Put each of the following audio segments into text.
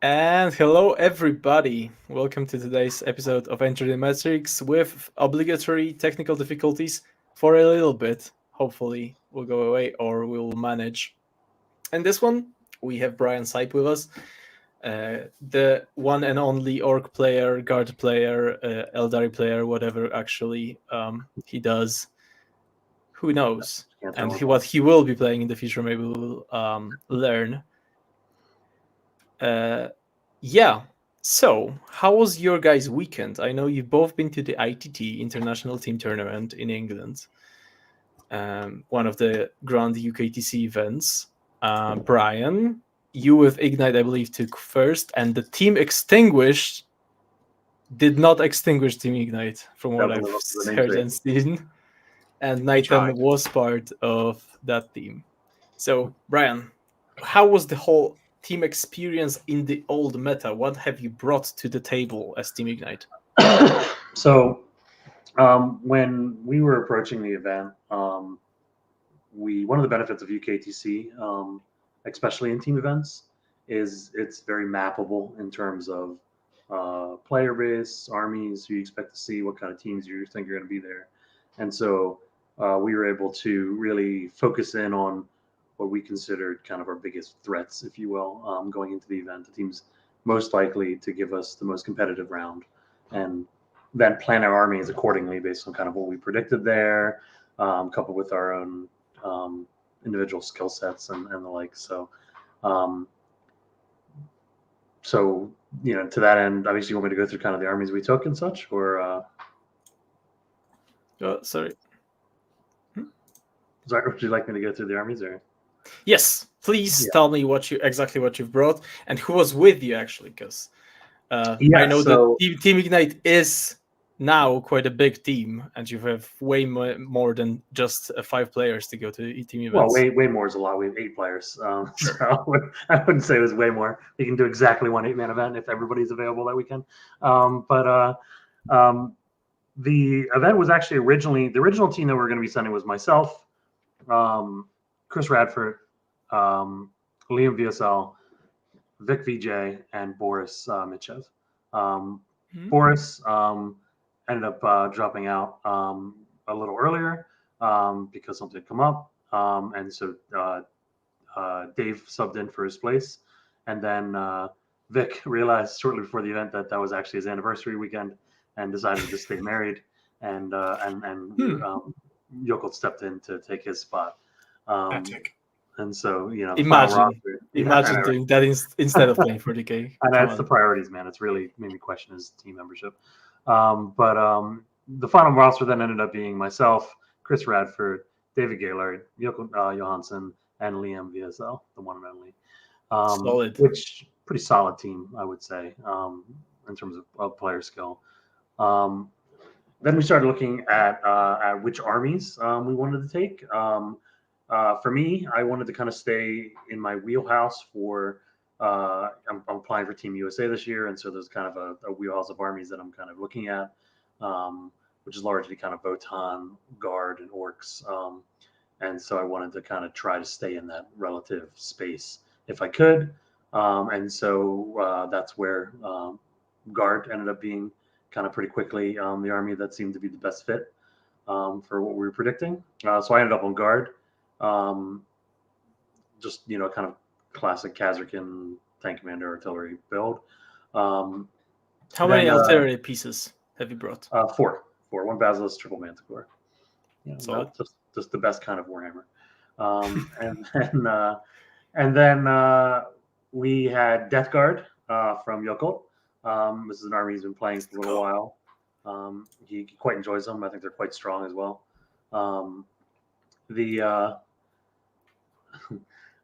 And hello, everybody. Welcome to today's episode of Enter the Metrics with obligatory technical difficulties for a little bit. Hopefully, we'll go away or we'll manage. And this one, we have Brian Seipp with us, the one and only Orc player, Guard player, Eldari player, whatever actually he does. Who knows? Can't And tell what he will be playing in the future, maybe we'll learn. Yeah. So, how was your guys' weekend? I know you've both been to the ITT International Team Tournament in England, one of the grand UKTC events. Brian, you with Ignite, I believe, took first, and the Team Extinguished did not extinguish Team Ignite, from what Doesn't I've live up to the heard namesake. and seen. And We tried. Nighton was part of that team. So, Brian, how was the whole team experience in the old meta? What have you brought to the table as Team Ignite? So, when we were approaching the event, one of the benefits of UKTC, especially in team events, is it's very mappable in terms of player base, armies, who you expect to see, what kind of teams you think are going to be there, and so we were able to really focus in on what we considered kind of our biggest threats, if you will, going into the event. The teams most likely to give us the most competitive round, and then plan our armies accordingly based on kind of what we predicted there, coupled with our own individual skill sets and the like. Um, so to that end, obviously, you want me to go through kind of the armies we took and such, or Sorry. sorry, would you like me to go through the armies, or? Yes, please tell me exactly what you've brought and who was with you actually, because I know that Team Ignite is now quite a big team, and you have way more than just 5 players to go to team events. Well, way more is a lot. We have 8 players, sure. So I wouldn't say it was way more. We can do exactly one 8-man event if everybody's available that weekend. The event was actually the original team that we were going to be sending was myself, Chris Radford, Liam VSL, Vic VJ, and Boris Mitchev. Boris ended up dropping out a little earlier because something had come up, and so Dave subbed in for his place, and then Vic realized shortly before the event that was actually his anniversary weekend, and decided to stay married, and Yoko stepped in to take his spot. And so, imagine doing that instead of playing 40K. And that's the priorities, man. It's really made me question his team membership. But the final roster then ended up being myself, Chris Radford, David Gaylord, Yoko Johansson, and Liam VSL, the one and only. Solid. Which pretty solid team, I would say, in terms of player skill. Then we started looking at which armies we wanted to take. For me, I wanted to kind of stay in my wheelhouse for. I'm applying for Team USA this year, and so there's kind of a wheelhouse of armies that I'm kind of looking at, which is largely kind of Votan, Guard, and Orcs. And so I wanted to kind of try to stay in that relative space if I could. And so that's where Guard ended up being kind of pretty quickly the army that seemed to be the best fit for what we were predicting. So I ended up on Guard. Just kind of classic Kazarkin tank commander artillery build. How many artillery pieces have you brought? 4. 1 Basilisk, triple Manticore. Just the best kind of Warhammer. And then we had Death Guard from Yoko. This is an army he's been playing for a little while. He quite enjoys them. I think they're quite strong as well.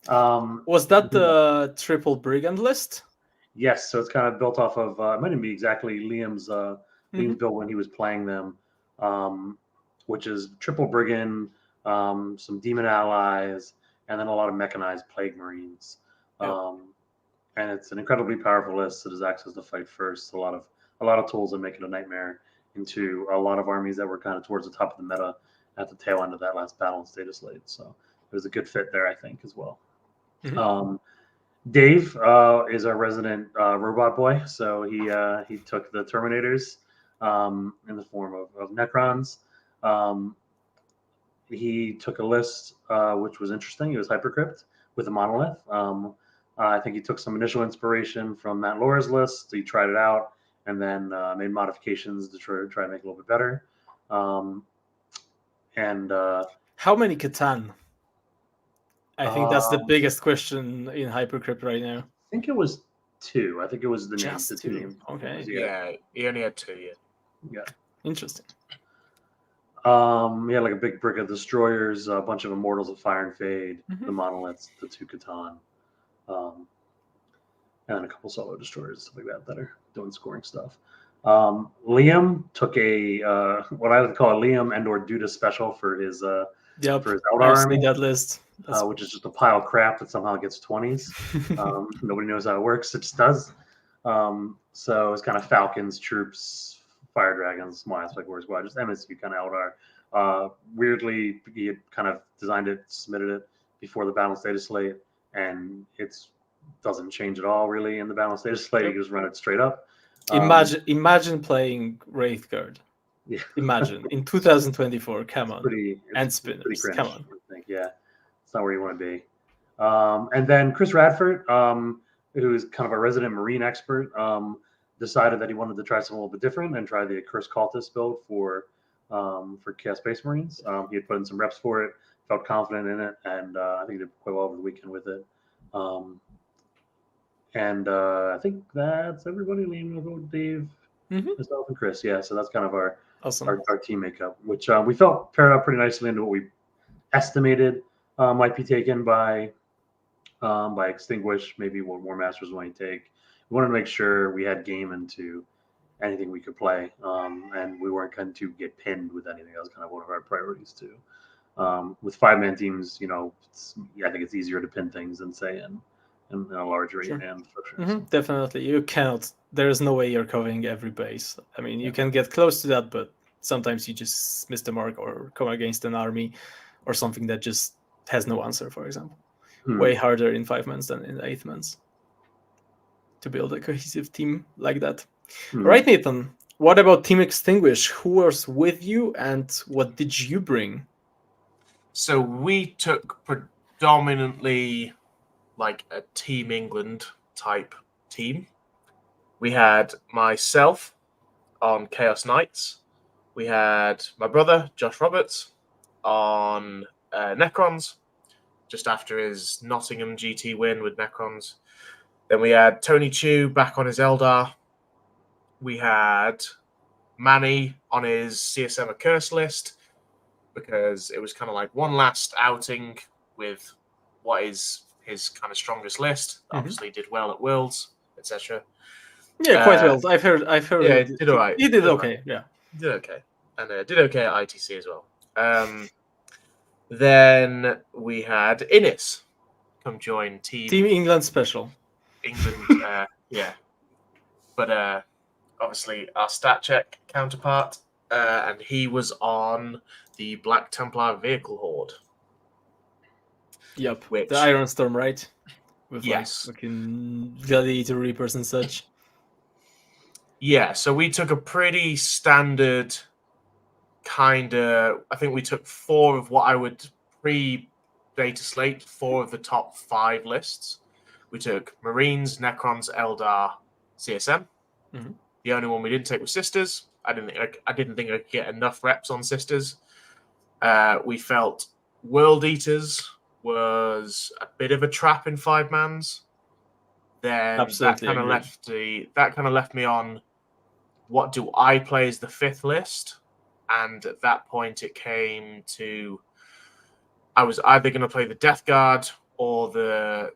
Was that the triple brigand list? Yes, so it's kind of built off of it might even be exactly Liam's build when he was playing them, which is triple brigand, some demon allies, and then a lot of mechanized plague marines. And it's an incredibly powerful list that has access to fight first. A lot of tools that make it a nightmare into a lot of armies that were kind of towards the top of the meta at the tail end of that last battle in dataslate. So it was a good fit there, I think, as well. Dave is our resident robot boy, so he took the Terminators in the form of Necrons. Um, he took a list which was interesting. It was Hypercrypt with a monolith. I think he took some initial inspiration from Matt Laura's list. He tried it out and then made modifications to try to make it a little bit better. And How many Catan? I think that's the um, biggest question in Hypercrypt right now. I think it was two. I think it was the Just two two. names. Okay. Yeah, he only had 2. Yeah. Interesting. He had like a big brick of destroyers, a bunch of immortals of fire and fade, Mhm. the monoliths, the 2 Catan, and then a couple solo destroyers and stuff like that are doing scoring stuff. Liam took a what I would call a Liam and/or Duda special for his Yep. Eldar I've seen army, that list. which is just a pile of crap that somehow gets 20s. Nobody knows how it works. It just does. So it's kind of Falcons, troops, fire dragons, small aspect war squad, just MSU kind of Eldar. Weirdly, he had kind of designed it, submitted it before the balanced data slate, and it's doesn't change at all really in the balanced data slate. Yep. You just run it straight up. Imagine playing Wraithguard. Yeah. Imagine in 2024. Come on. Pretty Spinners. cringe, Come on. I think. Yeah, it's not where you want to be. And then Chris Radford, who is kind of a resident Marine expert, decided that he wanted to try something a little bit different and try the Curse Cultist build for Chaos Space Marines. He had put in some reps for it, felt confident in it, and I think he did quite well over the weekend with it. And I think that's everybody. Liam, Dave, myself, and Chris. Yeah, so that's kind of our Awesome. our team makeup, which we felt paired up pretty nicely into what we estimated might be taken by Extinguish, maybe what War Masters might take. We wanted to make sure we had game into anything we could play, and we weren't going to get pinned with anything. That was kind of one of our priorities too. With 5-man teams, I think it's easier to pin things than say in a larger 8-man structure. Definitely, you cannot. There is no way you're covering every base. I mean, you can get close to that, but sometimes you just miss the mark or come against an army or something that just has no answer. For example, way harder in 5-mans than in 8-mans to build a cohesive team like that. Right, Nathan? What about Team Extinguish? Who was with you, and what did you bring? So we took predominantly like a Team England type team. We had myself on Chaos Knights. We had my brother, Josh Roberts, on Necrons, just after his Nottingham GT win with Necrons. Then we had Tony Chu back on his Eldar. We had Manny on his CSM Curse list, because it was kind of like one last outing with what is his kind of strongest list. Obviously did well at Worlds, etc. Yeah, quite well. I've heard. Yeah, he did all right. He did okay. Yeah, did okay, and did okay at ITC as well. Then we had Innis come join Team England special. England, yeah, but obviously our stat check counterpart, and he was on the Black Templar Vehicle Horde. Yep, the Iron Storm, right? With yes, like fucking Gladiator Reapers and such. Yeah, so we took a pretty standard kind of. I think we took 4 of what I would pre-data slate, 4 of the top 5 lists. We took Marines, Necrons, Eldar, CSM. The only one we didn't take was Sisters. I didn't think I could get enough reps on Sisters. We felt World Eaters was a bit of a trap in 5-mans. Then Absolutely that kind of left me on what do I play as the 5th list, and at that point it came to I was either going to play the Death Guard or the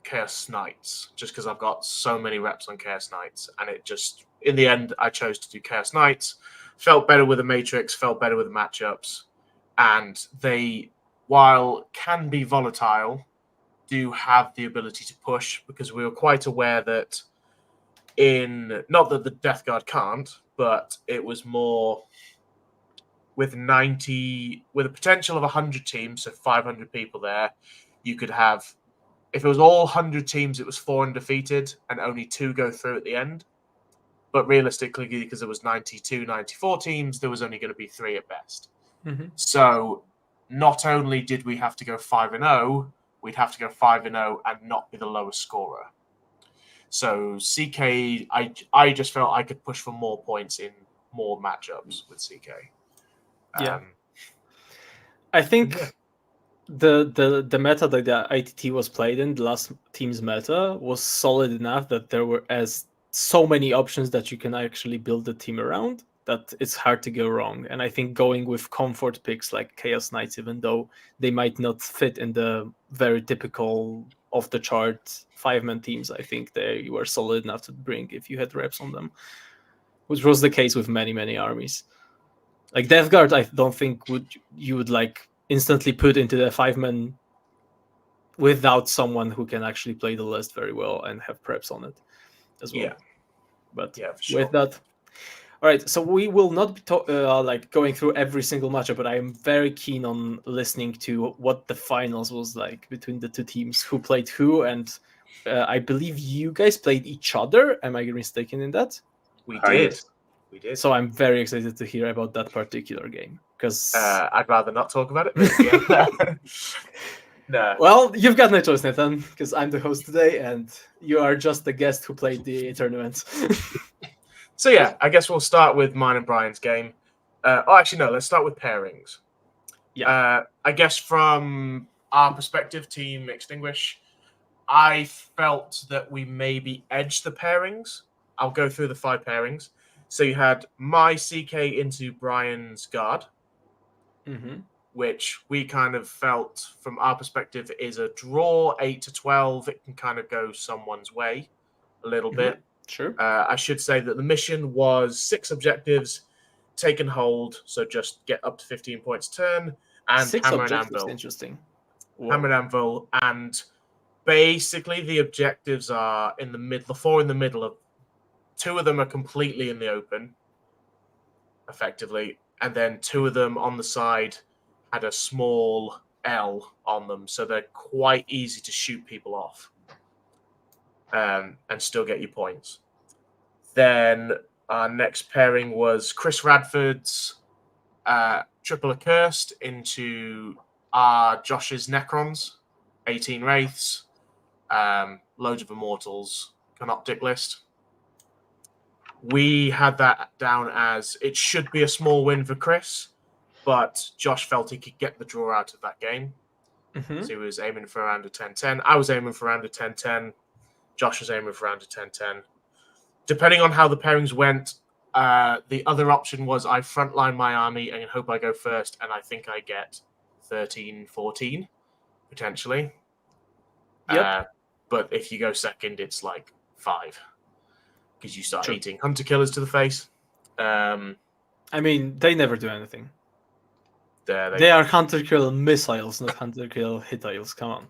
Chaos Knights, just because I've got so many reps on Chaos Knights, and it just in the end I chose to do Chaos Knights. Felt better with the Matrix, felt better with the matchups, and they, while can be volatile, do have the ability to push, because we were quite aware that not that the Death Guard can't, but it was more with a potential of 100 teams, so 500 people there, you could have if it was all 100 teams, it was 4 undefeated and only 2 go through at the end. But realistically, because there was 92, 94 teams, there was only going to be 3 at best. Mm-hmm. So not only did we have to go 5-0, we'd have to go 5-0 and not be the lowest scorer. So CK, I just felt I could push for more points in more matchups with CK. Yeah. I think the meta that the ITT was played in, the last team's meta, was solid enough that there were so many options that you can actually build the team around that it's hard to go wrong. And I think going with comfort picks like Chaos Knights, even though they might not fit in the very typical off the chart 5-man teams, I think they were solid enough to bring if you had reps on them, which was the case with many armies. Like Death Guard, I don't think you would like instantly put into the 5-man without someone who can actually play the list very well and have preps on it as well. Yeah. But yeah, for sure. with that, all right. So we will not be like going through every single matchup, but I am very keen on listening to what the finals was like between the two teams, who played who, and I believe you guys played each other. Am I mistaken in that? We Oh, did. yes. We did. So I'm very excited to hear about that particular game because I'd rather not talk about it. But yeah. No. Well, you've got no choice, Nathan, because I'm the host today, and you are just the guest who played the tournament. So yeah, I guess we'll start with mine and Brian's game. Actually, no. Let's start with pairings. Yeah. I guess from our perspective, Team Extinguish, I felt that we maybe edged the pairings. I'll go through the 5 pairings. So you had my CK into Brian's guard, which we kind of felt from our perspective is a draw 8-12. It can kind of go someone's way a little bit. Sure. I should say that the mission was 6 objectives, take and hold, so just get up to 15 points a turn, and 6 hammer and objectives, anvil. interesting. Hammer and anvil, and basically the objectives are in the middle. The 4 in the middle of 2 of them are completely in the open, effectively, and then 2 of them on the side had a small L on them, so they're quite easy to shoot people off. And still get your points. Then our next pairing was Chris Radford's Triple Accursed into Josh's Necrons, 18 Wraiths, loads of Immortals, Canoptic list. We had that down as it should be a small win for Chris, but Josh felt he could get the draw out of that game. So he was aiming for around a 10-10. I was aiming for around a 10-10. Josh was aiming for around a 10-10. Depending on how the pairings went, the other option was I frontline my army and hope I go first, and I think I get 13-14, potentially. Yep. But if you go second, it's like 5, because you start eating hunter killers to the face. I mean, they never do anything. They are hunter kill missiles, not hunter kill hitiles. Come on.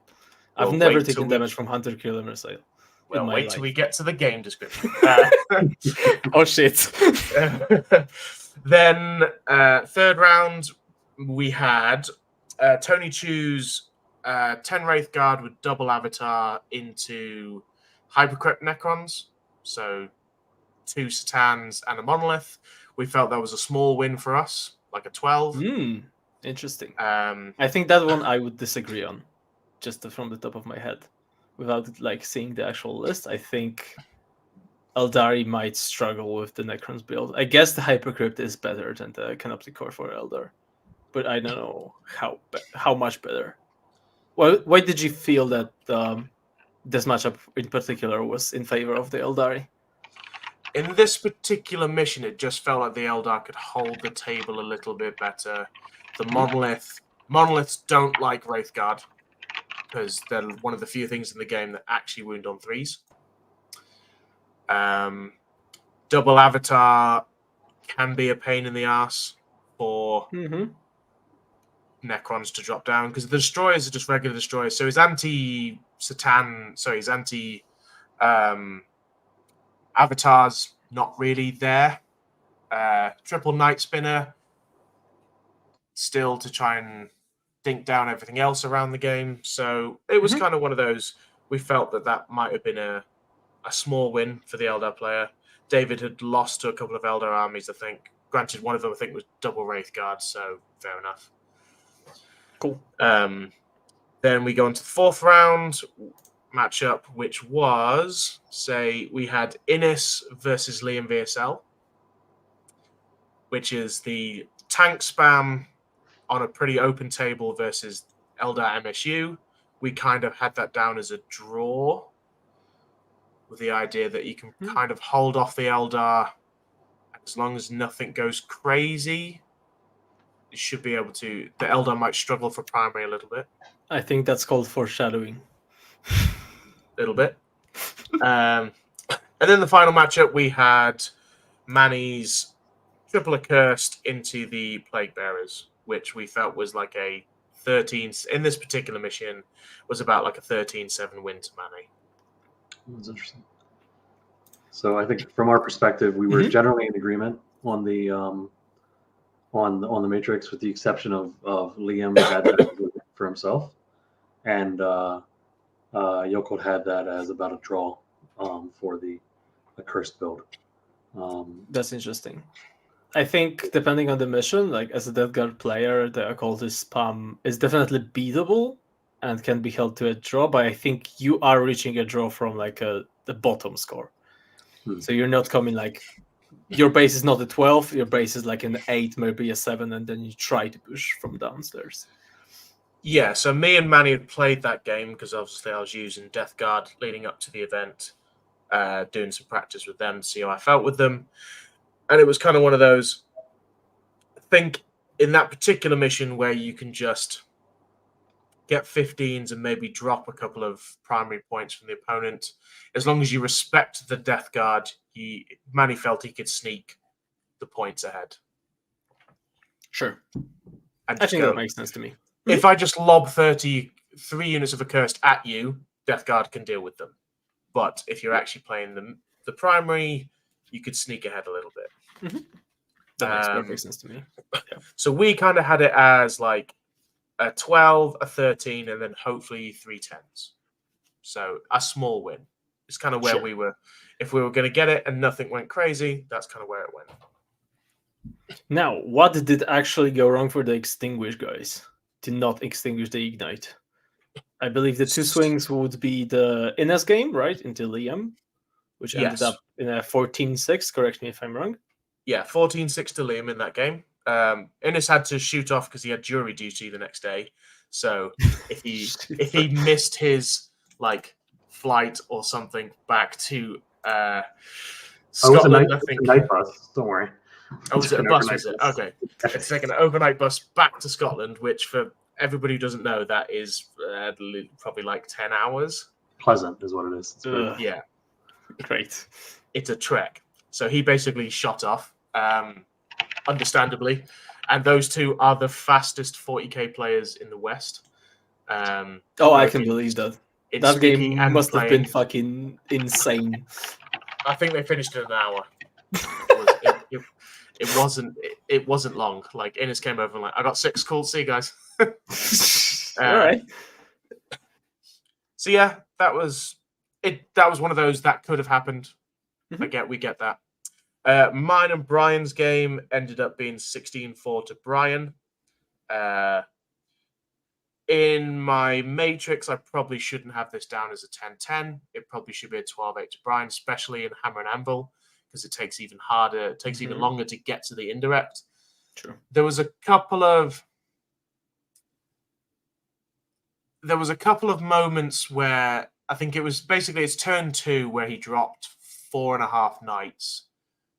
I've never taken damage from hunter killer missile. Well, wait till we get to the game description. Oh shit. Then third round, we had Tony choose 10 Wraith Guard with double avatar into Hypercrypt Necrons. So 2 Satans and a Monolith. We felt that was a small win for us, like a 12. Interesting. I think that one I would disagree on, just from the top of my head. Without like seeing the actual list, I think Eldari might struggle with the Necrons build. I guess the Hypercrypt is better than the Canoptic Core for Eldar, but I don't know how much better. Why did you feel that this matchup in particular was in favor of the Eldari? In this particular mission, it just felt like the Eldar could hold the table a little bit better. The Monoliths don't like Wraith Guard, because they're one of the few things in the game that actually wound on 3s. Double Avatar can be a pain in the ass for Necrons to drop down, because the destroyers are just regular destroyers. So his his anti Avatar's not really there. Triple Night Spinner, still to try and dink down everything else around the game. So it was kind of one of those, we felt that might have been a small win for the Eldar player. David had lost to a couple of Eldar armies, I think. Granted, one of them I think was double Wraith Guard, so fair enough. Cool. Then we go into the fourth round matchup, which was, we had Innis versus Liam VSL, which is the tank spam on a pretty open table versus Eldar MSU. We kind of had that down as a draw, with the idea that you can kind of hold off the Eldar as long as nothing goes crazy. You should be able to. The Eldar might struggle for primary a little bit. I think that's called foreshadowing. Little bit. And then the final matchup, we had Manny's triple accursed into the Plague Bearers, which we felt was like a 13, in this particular mission, was about like a 13-7 win to Manny. That's interesting. So I think from our perspective, we were generally in agreement on the matrix, with the exception of Liam had that for himself, and Yoko had that as about a draw for the accursed build. That's interesting. I think depending on the mission, like as a Death Guard player, the occultist spam is definitely beatable and can be held to a draw, but I think you are reaching a draw from like the bottom score. So you're not coming like your base is not a 12, your base is like an 8, maybe a 7, and then you try to push from downstairs. Yeah, so me and Manny had played that game because obviously I was using Death Guard leading up to the event, doing some practice with them to see how I felt with them. And it was kind of one of those, I think, in that particular mission where you can just get 15s and maybe drop a couple of primary points from the opponent. As long as you respect the Death Guard, Manny felt he could sneak the points ahead. Sure. And I think that makes sense to me. If I just lob 3 units of accursed at you, Death Guard can deal with them. But if you're actually playing the primary, you could sneak ahead a little bit. That makes perfect sense to me. Yeah. So we kind of had it as like a 12, a 13, and then hopefully 3 10s. So a small win. It's kind of where we were. If we were going to get it and nothing went crazy, that's kind of where it went. Now, what did actually go wrong for the Extinguish guys to not extinguish the Ignite? I believe the 2 swings would be the Innes game, right, into Liam, which ended up in a 14-6. Correct me if I'm wrong. Yeah, 14-6 to Liam in that game. Innes had to shoot off because he had jury duty the next day. So if he missed his like flight or something back to Scotland, I think. It was a night bus. Don't worry. Oh, was it a bus? Was it? Okay, it's like an overnight bus back to Scotland, which for everybody who doesn't know, that is probably like 10 hours. Pleasant is what it is. Yeah, great. It's a trek. So he basically shot off. Understandably, and those two are the fastest 40k players in the West. I can believe that. That game must have been fucking insane. I think they finished in an hour. It wasn't long. Like Innes came over and like, I got 6 calls. See you guys. All right. So yeah, that was it. That was one of those that could have happened. We get that. Mine and Brian's game ended up being 16-4 to Brian. In my matrix, I probably shouldn't have this down as a 10-10. It probably should be a 12-8 to Brian, especially in Hammer and Anvil, because it takes even harder. It takes even longer to get to the indirect. True. There was a couple of moments where I think it was basically it's turn 2 where he dropped 4.5 knights,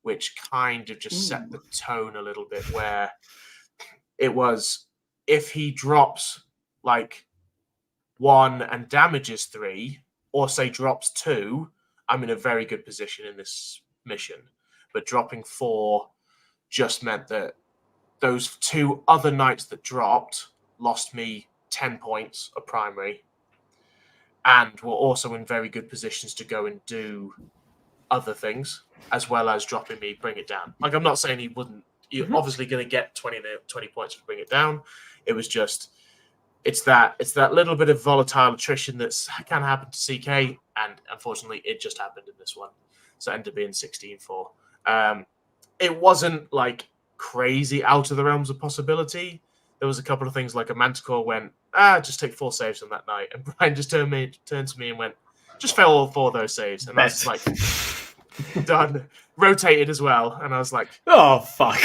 which kind of just set the tone a little bit, where it was if he drops like 1 and damages 3, or say drops 2, I'm in a very good position in this mission. But dropping 4 just meant that those 2 other knights that dropped lost me 10 points of primary, and were also in very good positions to go and do other things, as well as dropping me, bring it down. Like, I'm not saying he wouldn't. You're obviously going to get 20 points to bring it down. It was just it's that little bit of volatile attrition that's can happen to CK, and unfortunately, it just happened in this one. So it ended up being 16-4. It wasn't like crazy out of the realms of possibility. There was a couple of things like a Manticore went, just take 4 saves on that night, and Brian just turned to me and went, just fail all 4 of those saves, and I was like, done. Rotated as well, and I was like, oh fuck.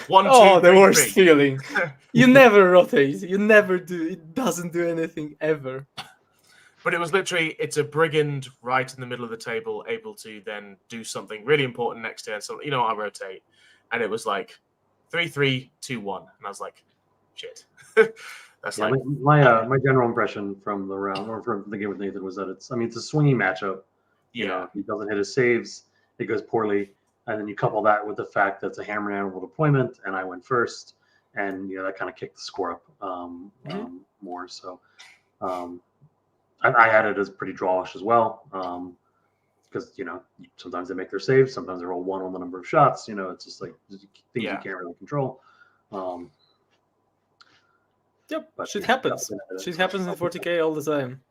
1, 2, oh, 3, the worst 3. feeling. You never rotate. You never do. It doesn't do anything ever. But it was literally, it's a brigand right in the middle of the table, able to then do something really important next turn. So, I rotate. And it was like 3, 3, 2, 1. And I was like, shit. That's yeah, like my general impression from the round or from the game with Nathan was that it's a swinging matchup. yeah. He doesn't hit his saves, it goes poorly. And then you couple that with the fact that it's a hammer animal deployment, and I went first, and that kind of kicked the score up more. So I had it as pretty drawish as well, because sometimes they make their saves, sometimes they roll 1 on the number of shots. It's just like things you can't really control. Yep, But shit happens. Shit happens in 40k all the time.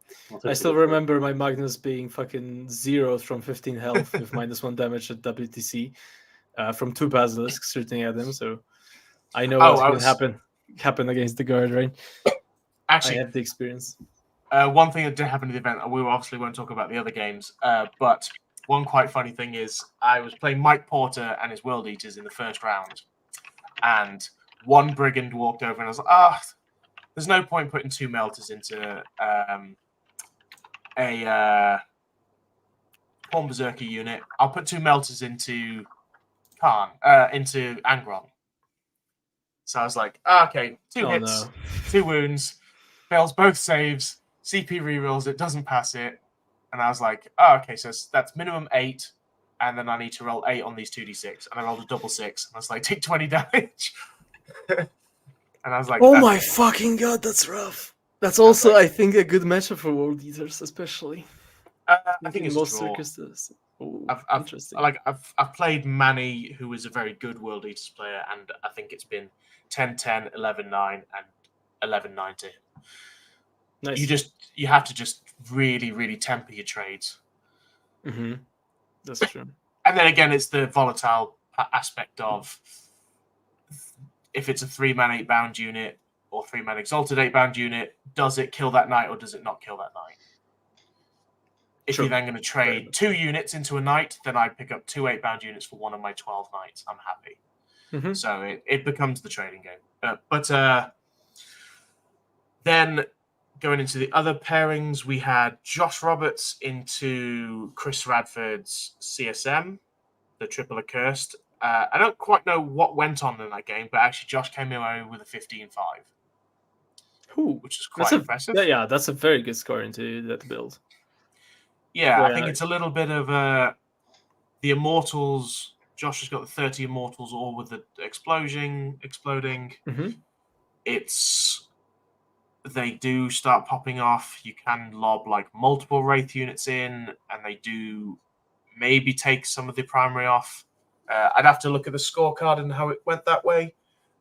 I still remember my Magnus being fucking zeroed from 15 health with -1 damage at WTC from 2 basilisks shooting at him. So I know what can happen against the guard, right? Actually, I had the experience. One thing that did happen in the event, and we obviously won't talk about the other games, but one quite funny thing is I was playing Mike Porter and his World Eaters in the first round, and one brigand walked over and I was like, there's no point putting 2 melters into a Pawn Berserker unit. I'll put 2 melters into into Angron. So I was like, okay, 2 hits, 2 wounds, fails both saves, CP rerolls it, doesn't pass it. And I was like, okay, so that's minimum 8, and then I need to roll 8 on these 2d6. And I rolled a double 6, and I was like, take 20 damage. And I was like, oh my fucking god, that's rough. That's also, I think, a good matchup for World Eaters, especially. I think it's most a draw. Circuses. Ooh, interesting. I've played Manny, who is a very good World Eaters player, and I think it's been 10-10, 11-9, and 11-9 to him. Nice. You have to just really, really temper your trades. Mm-hmm. That's true. And then again, it's the volatile aspect of if it's a 3-man 8-bound unit or 3-man exalted 8-bound unit, does it kill that knight or does it not kill that knight? If you're then going to trade 2 units into a knight, then I'd pick up 2 8-bound units for one of my 12 knights. I'm happy. Mm-hmm. So it becomes the trading game. But then going into the other pairings, we had Josh Roberts into Chris Radford's CSM, the Triple Accursed. I don't quite know what went on in that game, but actually Josh came away with a 15-5. Which is quite impressive. Yeah, that's a very good score into that build. Yeah, I think it's a little bit of the Immortals. Josh has got the 30 Immortals all with the exploding. Mm-hmm. They do start popping off. You can lob like multiple Wraith units in, and they do maybe take some of the primary off. I'd have to look at the scorecard and how it went that way.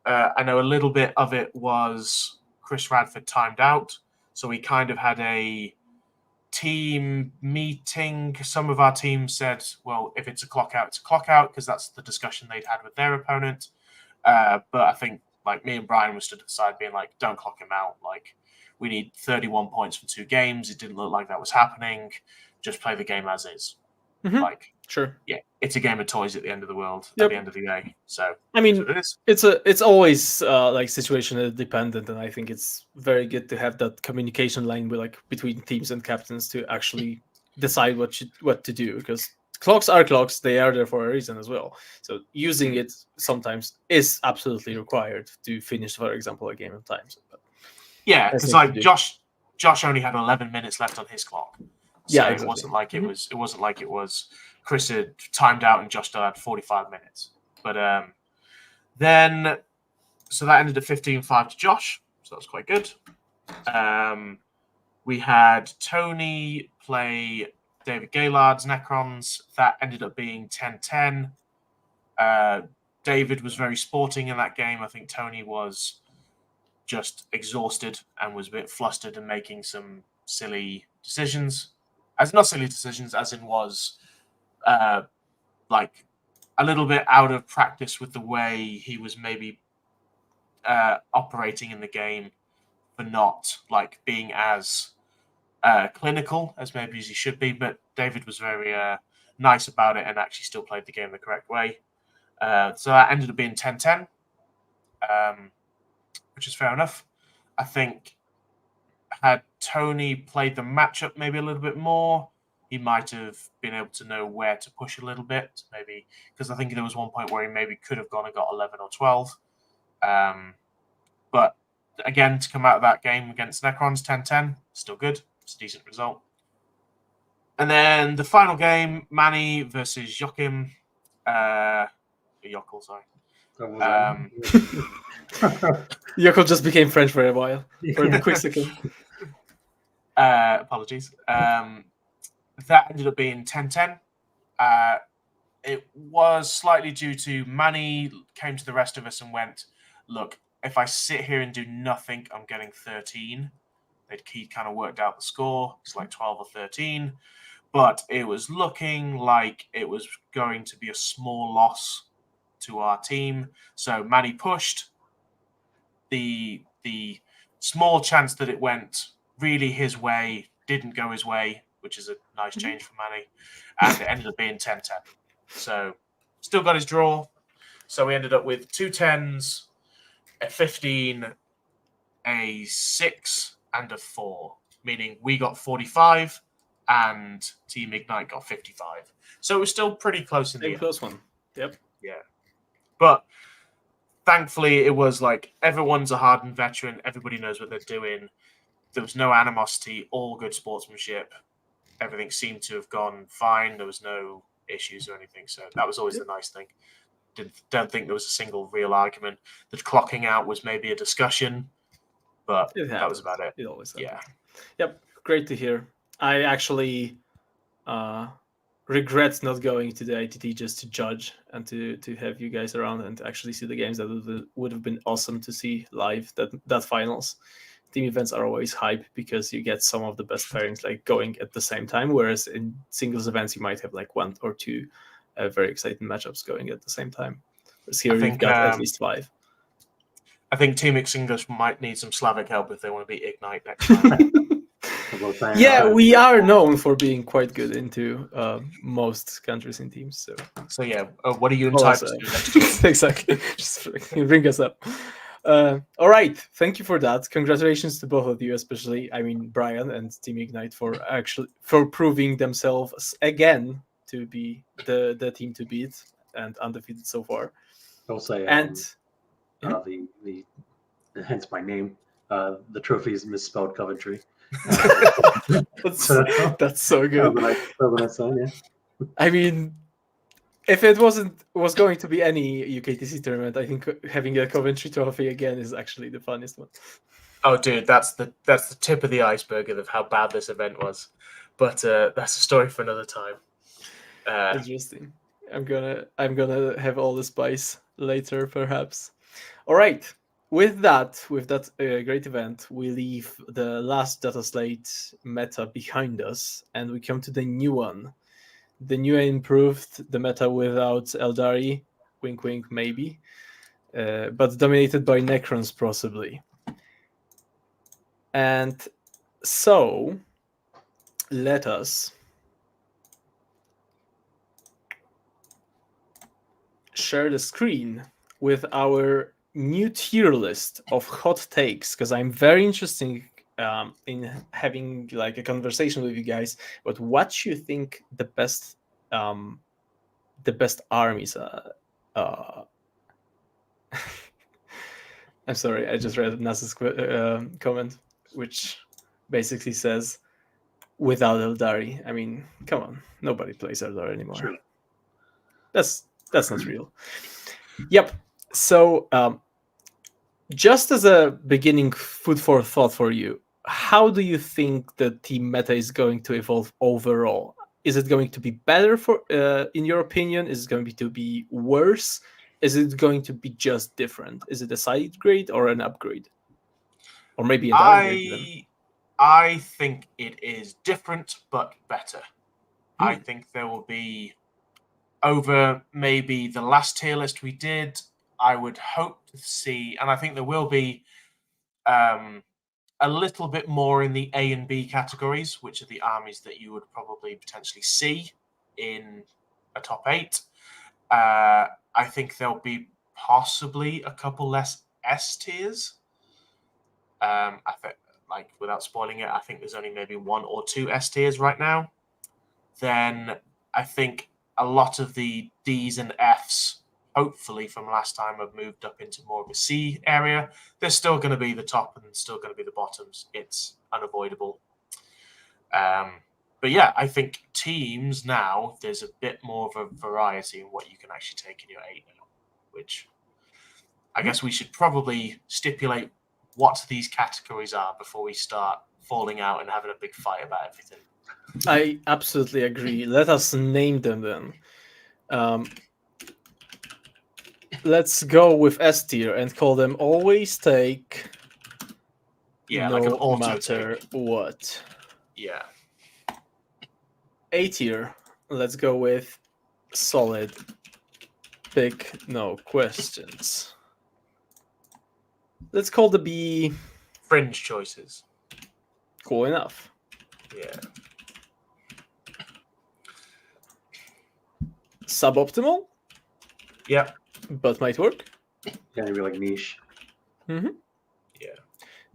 I know a little bit of it was Chris Radford timed out, so we kind of had a team meeting. Some of our teams said, well, if it's a clock out, it's a clock out, because that's the discussion they'd had with their opponent. But I think like me and Brian were stood at the side being like, don't clock him out. Like, we need 31 points from 2 games. It didn't look like that was happening. Just play the game as is. Mm-hmm. Like, sure. Yeah, it's a game of toys at the end of the world, at the end of the day. So I mean, it's always like situational dependent, and I think it's very good to have that communication line between teams and captains to actually decide what to do, because clocks are clocks. They are there for a reason as well. So using it sometimes is absolutely required to finish, for example, a game of time. But yeah, because like Josh only had 11 minutes left on his clock. So yeah, exactly. It wasn't like it was Chris had timed out and Josh still had 45 minutes. But then so that ended at 15-5 to Josh. So that was quite good. We had Tony play David Gaylard's Necrons. That ended up being 10-10. David was very sporting in that game. I think Tony was just exhausted and was a bit flustered and making some silly decisions. Not silly decisions, as in was like a little bit out of practice with the way he was maybe operating in the game, for not like being as clinical as maybe as he should be. But David was very nice about it and actually still played the game the correct way. So that ended up being 10-10, which is fair enough. I think had Tony played the matchup maybe a little bit more, he might have been able to know where to push a little bit, maybe, because I think there was one point where he maybe could have gone and got 11 or 12. But again, to come out of that game against Necrons 10-10, still good. It's a decent result. And then the final game, Manny versus Joachim. Jokel, sorry. Yoko just became French for a while, for a quick second. Apologies. That ended up being 10-10. It was slightly due to Manny came to the rest of us and went, look, if I sit here and do nothing, I'm getting 13. He kind of worked out the score. It's like 12 or 13. But it was looking like it was going to be a small loss to our team. So Manny pushed. The small chance that it went really his way didn't go his way, which is a nice change for Manny. And it ended up being 10-10. So still got his draw. So we ended up with 2 10s, a 15, a 6, and a 4, meaning we got 45 and Team Ignite got 55. So it was still pretty close in the end. Close one. Yep. Yeah. But thankfully, it was like everyone's a hardened veteran. Everybody knows what they're doing. There was no animosity, all good sportsmanship. Everything seemed to have gone fine. There was no issues or anything. So that was always the nice thing. Don't think there was a single real argument. The clocking out was maybe a discussion, but that was about it. It always happens. Yeah. Yep. Great to hear. I actually regret not going to the ITT just to judge and to have you guys around and to actually see the games. That would have been awesome to see live. That finals. Team events are always hype because you get some of the best pairings like going at the same time, whereas in singles events you might have like 1 or 2 very exciting matchups going at the same time. Whereas here you've got at least 5. I think Team X English might need some Slavic help if they want to beat Ignite next time. Yeah, we are known for being quite good into most countries and teams. So yeah, what are you entitled to do next year? Exactly. Just bring us up. All right, thank you for that. Congratulations to both of you, especially Brian and Team Ignite for proving themselves again to be the team to beat and undefeated so far. I'll say the hence my name. The trophy is misspelled Coventry. That's so good. Yeah. If it was going to be any UKTC tournament, I think having a Coventry trophy again is actually the funniest one. Oh, dude, that's the tip of the iceberg of how bad this event was. But that's a story for another time. Interesting. I'm gonna have all the spice later, perhaps. All right. With that great event, we leave the last data slate meta behind us, and we come to the new one. The new improved the meta without Eldari, wink wink maybe, but dominated by Necrons possibly. And so, let us share the screen with our new tier list of hot takes, because I'm very interested in having like a conversation with you guys about what you think the best armies are. I'm sorry, I just read Nas's comment, which basically says without Eldari. Come on, nobody plays Eldari anymore. Sure. That's not real. Yep. So just as a beginning food for thought for you, how do you think the team meta is going to evolve overall? Is it going to be better in your opinion? Is it going to be worse? Is it going to be just different? Is it a side grade or an upgrade? or maybe a downgrade even. I think it is different but better. I Hmm. think there will be, over maybe the last tier list we did, I would hope to see, and I think there will be a little bit more in the A and B categories, which are the armies that you would probably potentially see in a top 8. I think there'll be possibly a couple less S tiers. I think, like, without spoiling it, I think there's only maybe 1 or 2 S tiers right now. Then I think a lot of the Ds and Fs, hopefully from last time, have moved up into more of a C area. There's still going to be the top and still going to be the bottoms. It's unavoidable. But yeah, I think teams now, there's a bit more of a variety in what you can actually take in your 8 now, which I guess we should probably stipulate what these categories are before we start falling out and having a big fight about everything. I absolutely agree. Let us name them then. Let's go with S tier and call them always take. Yeah, no like an auto matter take. what. Yeah. A tier. Let's go with solid. Pick no questions. Let's call the B Fringe choices. cool enough. Yeah. Suboptimal, Yep. but might work. Yeah, maybe like niche. Mm-hmm. Yeah.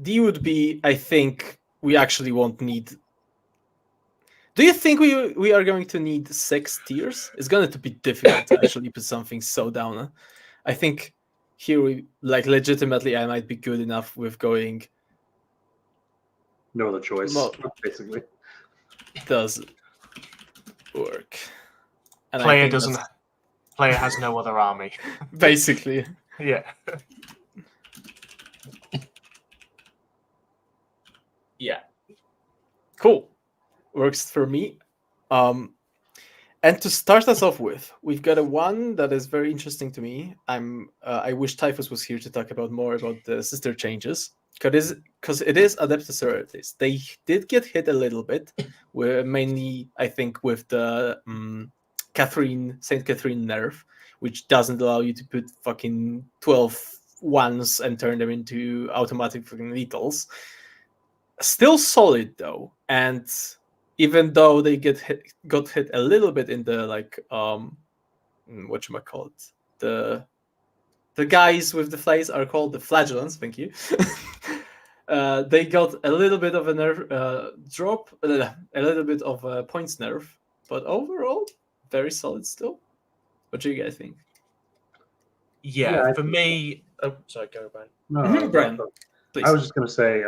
D would be, I think we actually won't need. Do you think we are going to need 6 tiers? It's going to be difficult to actually put something so down. I think here we legitimately I might be good enough with going. No other choice, Well, basically. does work. And Player I think doesn't. Player has no other army. basically. Yeah. Yeah. Cool. Works for me. And to start us off with, we've got a one that is very interesting to me. I wish Typhus was here to talk about more about the sister changes, because it is Adeptus Sororitas. They did get hit a little bit, mainly I think with the Saint Catherine nerf, which doesn't allow you to put fucking 12 ones and turn them into automatic fucking lethals. Still solid though, and even though they got hit a little bit in the whatchamacallit, the guys with the flays are called the flagellants, thank you. They got a little bit of a nerf drop, a little bit of a points nerf, but overall very solid still. What do you guys think? Yeah. For me, oh, sorry, go Brian. No, Brian, please. I was just gonna say,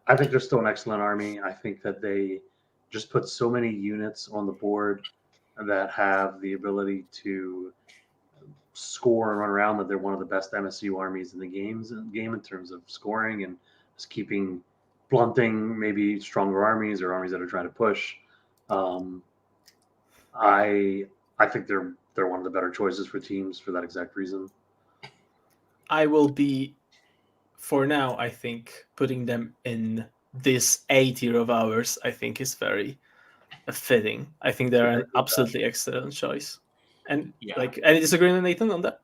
I think they're still an excellent army. I think that they just put so many units on the board that have the ability to score and run around that they're one of the best MSU armies in the game in terms of scoring and just blunting maybe stronger armies or armies that are trying to push. I think they're one of the better choices for teams for that exact reason. I will be, for now, I think putting them in this A tier of ours, I think is very fitting. I think they're an absolutely excellent choice. And any disagreement, Nathan, on that?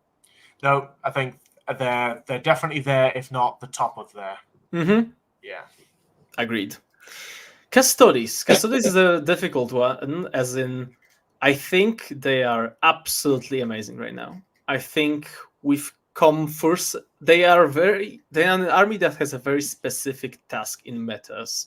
No, I think they're definitely there, if not the top of there. Mm-hmm. Yeah. Agreed. Custodes. Custodes is a difficult one, as in, I think they are absolutely amazing right now. I think we've come first. They are an army that has a very specific task in metas.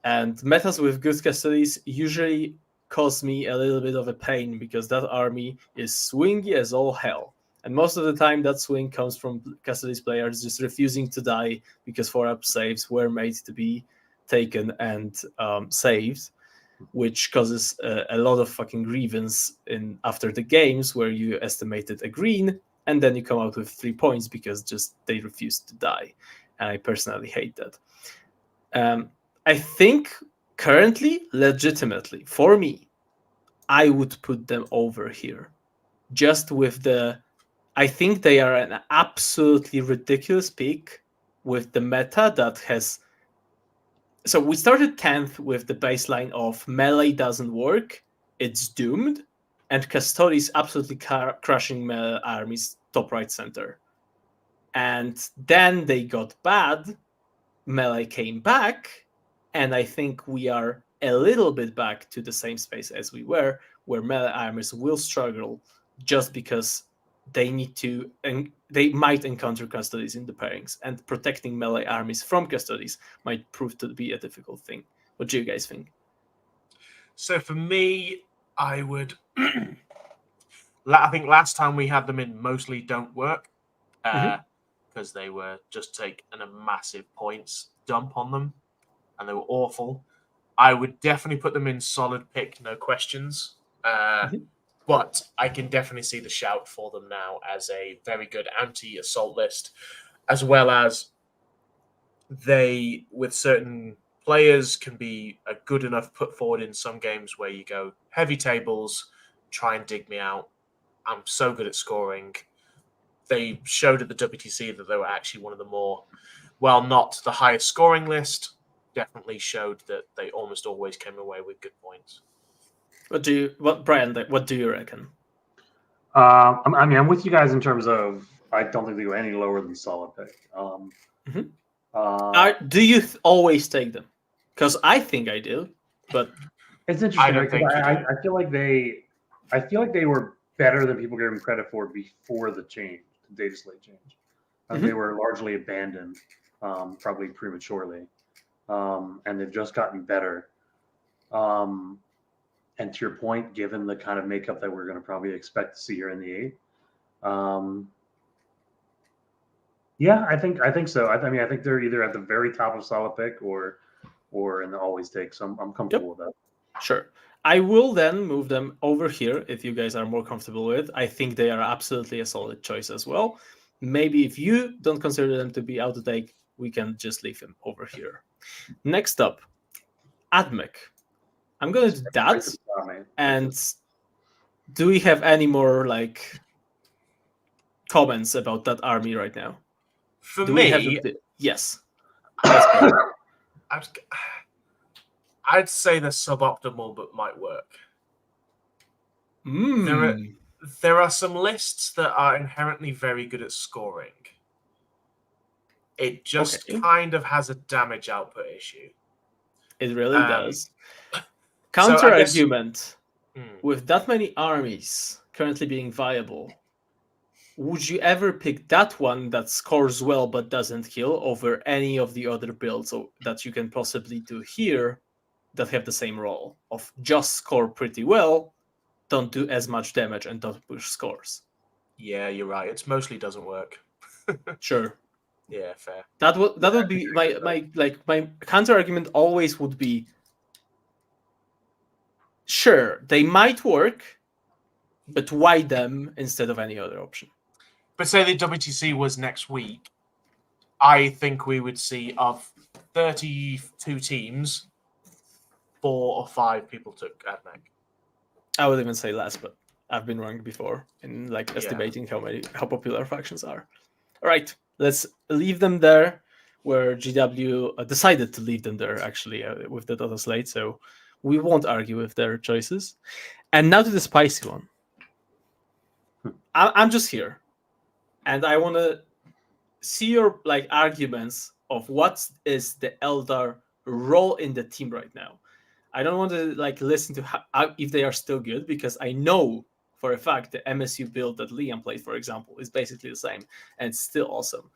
And metas with good Custodes usually cause me a little bit of a pain because that army is swingy as all hell. And most of the time, that swing comes from Custodes players just refusing to die because 4-up saves were made to be taken and saved, which causes a lot of fucking grievance after the games where you estimated a green and then you come out with 3 points because just they refused to die. And I personally hate that. I think currently, legitimately, for me, I would put them over here. Just with I think they are an absolutely ridiculous pick with the meta that has. So we started 10th with the baseline of melee doesn't work, it's doomed, and Custodes absolutely crushing melee armies top right center. And then they got bad, melee came back, and I think we are a little bit back to the same space as we were, where melee armies will struggle just because they need to, and they might encounter Custodes in the pairings, and protecting melee armies from Custodes might prove to be a difficult thing. What do you guys think? So for me, I would. I think last time we had them in mostly don't work because they were just take a massive points dump on them, and they were awful. I would definitely put them in solid pick, no questions. But I can definitely see the shout for them now as a very good anti-assault list, as well as they, with certain players, can be a good enough put forward in some games where you go heavy tables, try and dig me out. I'm so good at scoring. They showed at the WTC that they were actually one of the more, well, not the highest scoring list, definitely showed that they almost always came away with good points. Brian, what do you reckon? I mean, I'm with you guys in terms of I don't think they go any lower than solid pick. Do you always take them? Because I think I do, but it's interesting. I don't think you do. I feel like they were better than people gave them credit for before the change, the data slate change. I think they were largely abandoned, probably prematurely, and they've just gotten better. And to your point, given the kind of makeup that we're going to probably expect to see here in the 8th, yeah, I think so. I mean, I think they're either at the very top of solid pick or in the always take. So I'm comfortable with that. Sure. I will then move them over here if you guys are more comfortable with. I think they are absolutely a solid choice as well. Maybe if you don't consider them to be out of take, we can just leave them over here. Next up, Admech. I'm going to do that. And do we have any more comments about that army right now? For me, yes. I'd say they're suboptimal, but might work. There are some lists that are inherently very good at scoring. It just kind of has a damage output issue. It really does. Counter argument. With that many armies currently being viable, would you ever pick that one that scores well but doesn't kill over any of the other builds that you can possibly do here that have the same role of just score pretty well, don't do as much damage, and don't push scores? Yeah, you're right. It mostly doesn't work. Sure. Yeah, fair. That would be my counter argument always would be, sure, they might work, but why them instead of any other option? But say the WTC was next week, I think we would see of 32 teams, 4 or 5 people took Admech. I would even say less, but I've been wrong before in estimating how popular factions are. All right, let's leave them there where GW decided to leave them there, actually, with the data slate, so we won't argue with their choices. And now to the spicy one. I'm just here, and I want to see your arguments of what is the Eldar role in the team right now. I don't want to listen to if they are still good, because I know for a fact the MSU build that Liam played, for example, is basically the same and it's still awesome.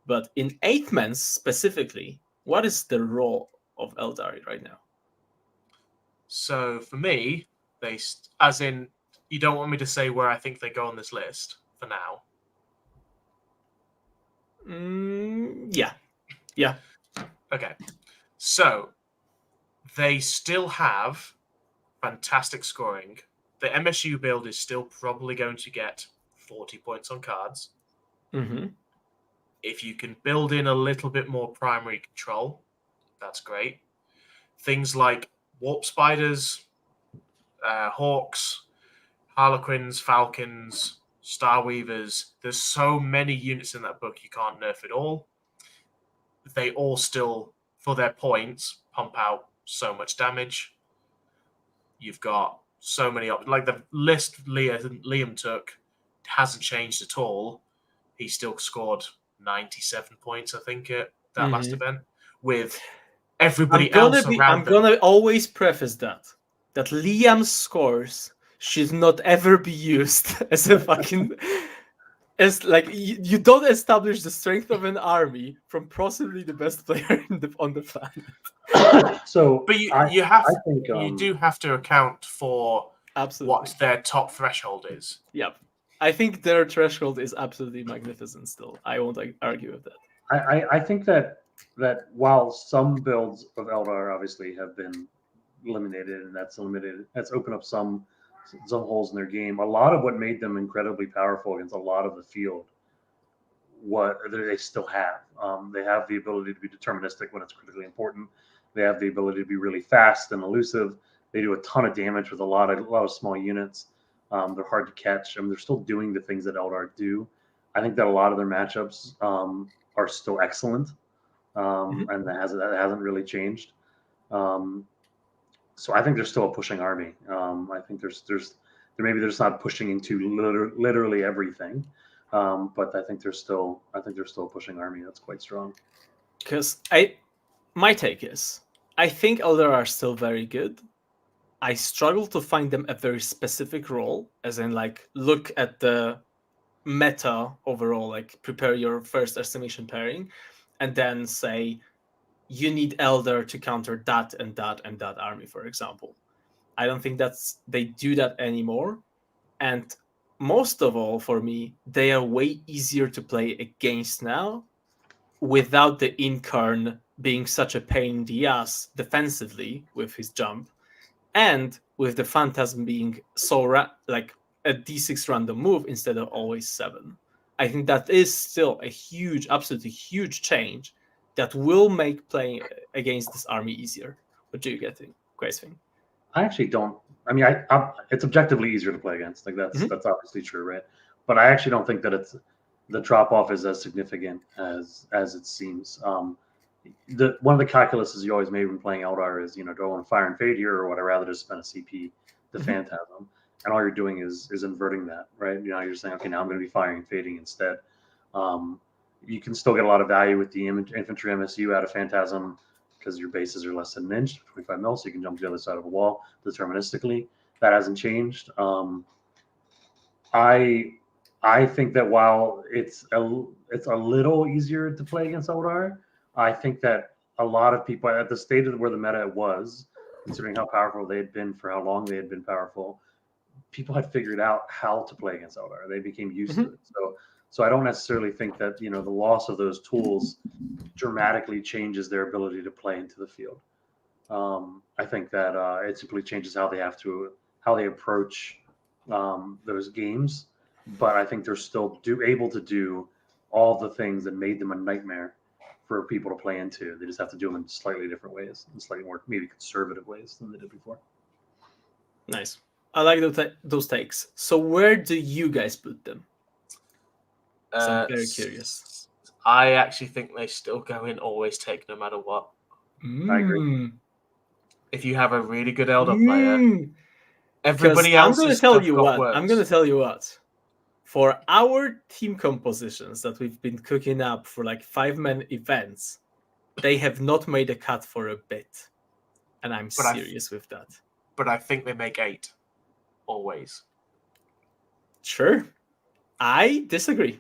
But in 8th men specifically, what is the role of Eldari right now? So for me, as in, you don't want me to say where I think they go on this list for now? Yeah. Okay. So they still have fantastic scoring. The MSU build is still probably going to get 40 points on cards. Mm-hmm. If you can build in a little bit more primary control, that's great. Things like warp spiders, hawks, harlequins, falcons, star weavers. There's so many units in that book you can't nerf it all. they all still, for their points, pump out so much damage. You've got so many like the list Liam took hasn't changed at all. He still scored 97 points, I think, at that last event, with everybody else around I'm gonna always preface that Liam's scores should not ever be used as a fucking as like you don't establish the strength of an army from possibly the best player on the planet. So, but you do have to account for what their top threshold is. Yep. I think their threshold is absolutely magnificent still. I won't argue with that. I think that while some builds of Eldar obviously have been eliminated, and that's opened up some holes in their game. A lot of what made them incredibly powerful against a lot of the field, what they still have. They have the ability to be deterministic when it's critically important. They have the ability to be really fast and elusive. They do a ton of damage with a lot of small units. They're hard to catch. I mean, they're still doing the things that Eldar do. I think that a lot of their matchups are still excellent, and that hasn't really changed. So I think they're still a pushing army. I think maybe they're just not pushing into literally everything, but I think they're still a pushing army. That's quite strong. Because my take is, I think Eldar are still very good. I struggle to find them a very specific role, as in like look at the meta overall, like prepare your first estimation pairing, and then say you need Eldar to counter that and that and that army, for example. I don't think they do that anymore. And most of all, for me, they are way easier to play against now without the Incarn being such a pain in the ass defensively with his jump, and with the Phantasm being so like a d6 random move instead of always 7. I think that is still a huge, absolutely huge change that will make playing against this army easier. What do you guys think? I actually don't. I mean, it's objectively easier to play against. Like that's obviously true, right? But I actually don't think that the drop off is as significant as it seems. One of the calculuses you always made when playing Eldar is, do I want to fire and fade here, or would I rather just spend a CP the Phantasm? And all you're doing is inverting that, right? You're saying, okay, now I'm going to be firing and fading instead. You can still get a lot of value with the infantry MSU out of Phantasm because your bases are less than an inch, 25 mil, so you can jump to the other side of a wall deterministically. That hasn't changed. I think that while it's a little easier to play against Eldar, I think that a lot of people at the state of where the meta was, considering how powerful they had been for how long they had been powerful, people had figured out how to play against Eldar. They became used to it. So I don't necessarily think that the loss of those tools dramatically changes their ability to play into the field. I think that it simply changes how they approach those games. But I think they're still able to do all the things that made them a nightmare for people to play into. They just have to do them in slightly different ways, in slightly more maybe conservative ways than they did before. Nice. I like those takes. So where do you guys put them? I'm very curious. I actually think they still go in always take no matter what. I agree. If you have a really good Eldar player, everybody else I'm going to tell you what. For our team compositions that we've been cooking up for like 5-man events, they have not made a cut for a bit. And I'm serious with that. But I think they make 8. Always. Sure. I disagree.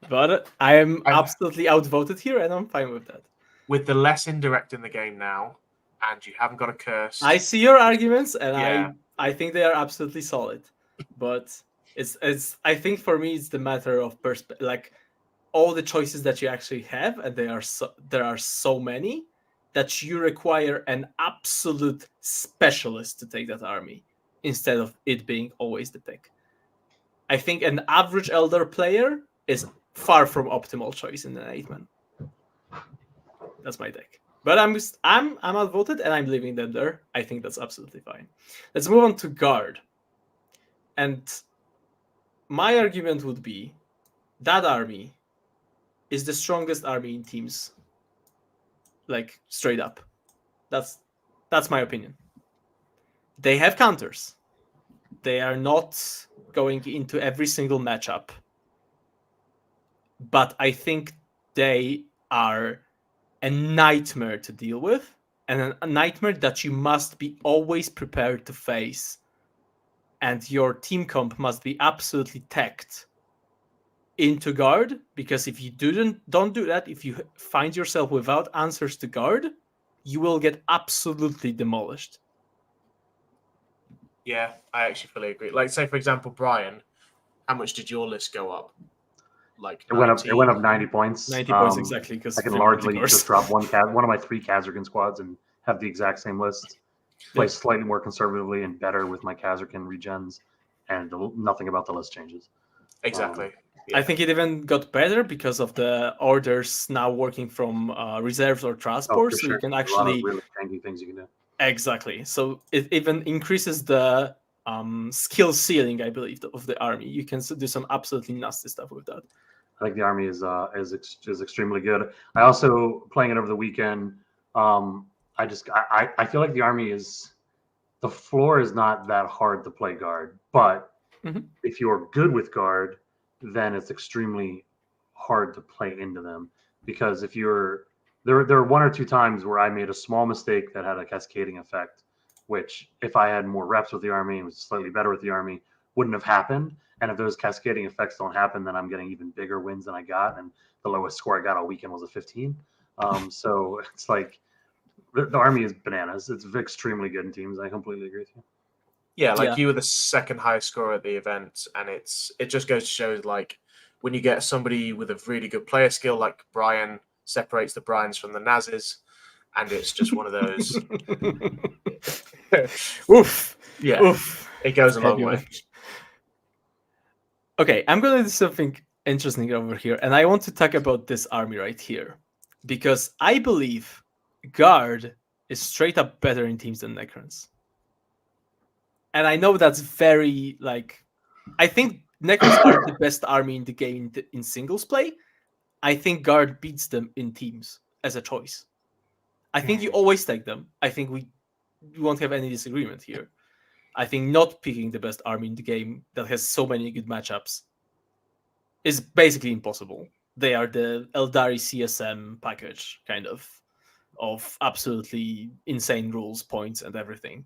But I am absolutely outvoted here, and I'm fine with that. With the less indirect in the game now, and you haven't got a curse. I see your arguments, and I think they are absolutely solid. But it's I think for me it's the matter of like all the choices that you actually have, and there are so many that you require an absolute specialist to take that army instead of it being always the pick. I think an average Eldar player is far from optimal choice in an 8-man. That's my take. But I'm outvoted and I'm leaving them there. I think that's absolutely fine. Let's move on to guard. And my argument would be that army is the strongest army in teams like straight up. That's my opinion. They have counters. They are not going into every single matchup, but I think they are a nightmare to deal with, and a nightmare that you must be always prepared to face. And your team comp must be absolutely teched into guard, because if you don't do that, if you find yourself without answers to guard, you will get absolutely demolished. Yeah, I actually fully agree. Like, say for example, Brian, how much did your list go up? Like It went up 90 points. 90 points exactly, because I can largely just drop one of my 3 Kazarkin squads and have the exact same list. Play slightly more conservatively and better with my Kazarkin regens, and nothing about the list changes. Exactly. I think it even got better because of the orders now working from reserves or transports, so you can actually a lot of really tanky things you can do. Exactly. So it even increases the skill ceiling, I believe, of the army. You can do some absolutely nasty stuff with that. I think the army is extremely good. I also, playing it over the weekend, I feel like the army is, the floor is not that hard to play guard, but if you are good with guard, then it's extremely hard to play into them, because if you're there are 1 or 2 times where I made a small mistake that had a cascading effect, which if I had more reps with the army and was slightly better with the army, wouldn't have happened. And if those cascading effects don't happen, then I'm getting even bigger wins than I got. And the lowest score I got all weekend was a 15. So it's like the army is bananas. It's extremely good in teams. I completely agree with you. Yeah, like you were the second highest scorer at the event, and it just goes to show, like, when you get somebody with a really good player skill, like Brian separates the Brians from the Nazis, and it's just one of those. Oof. Yeah. Oof. It goes a long way. Okay, I'm going to do something interesting over here, and I want to talk about this army right here, because I believe guard is straight up better in teams than Necrons. And I know that's very, like, I think Necrons are the best army in the game in singles play. I think guard beats them in teams as a choice. I think you always take them. I think we won't have any disagreement here. I think not picking the best army in the game that has so many good matchups is basically impossible. They are the Eldari CSM package, kind of absolutely insane rules, points, and everything.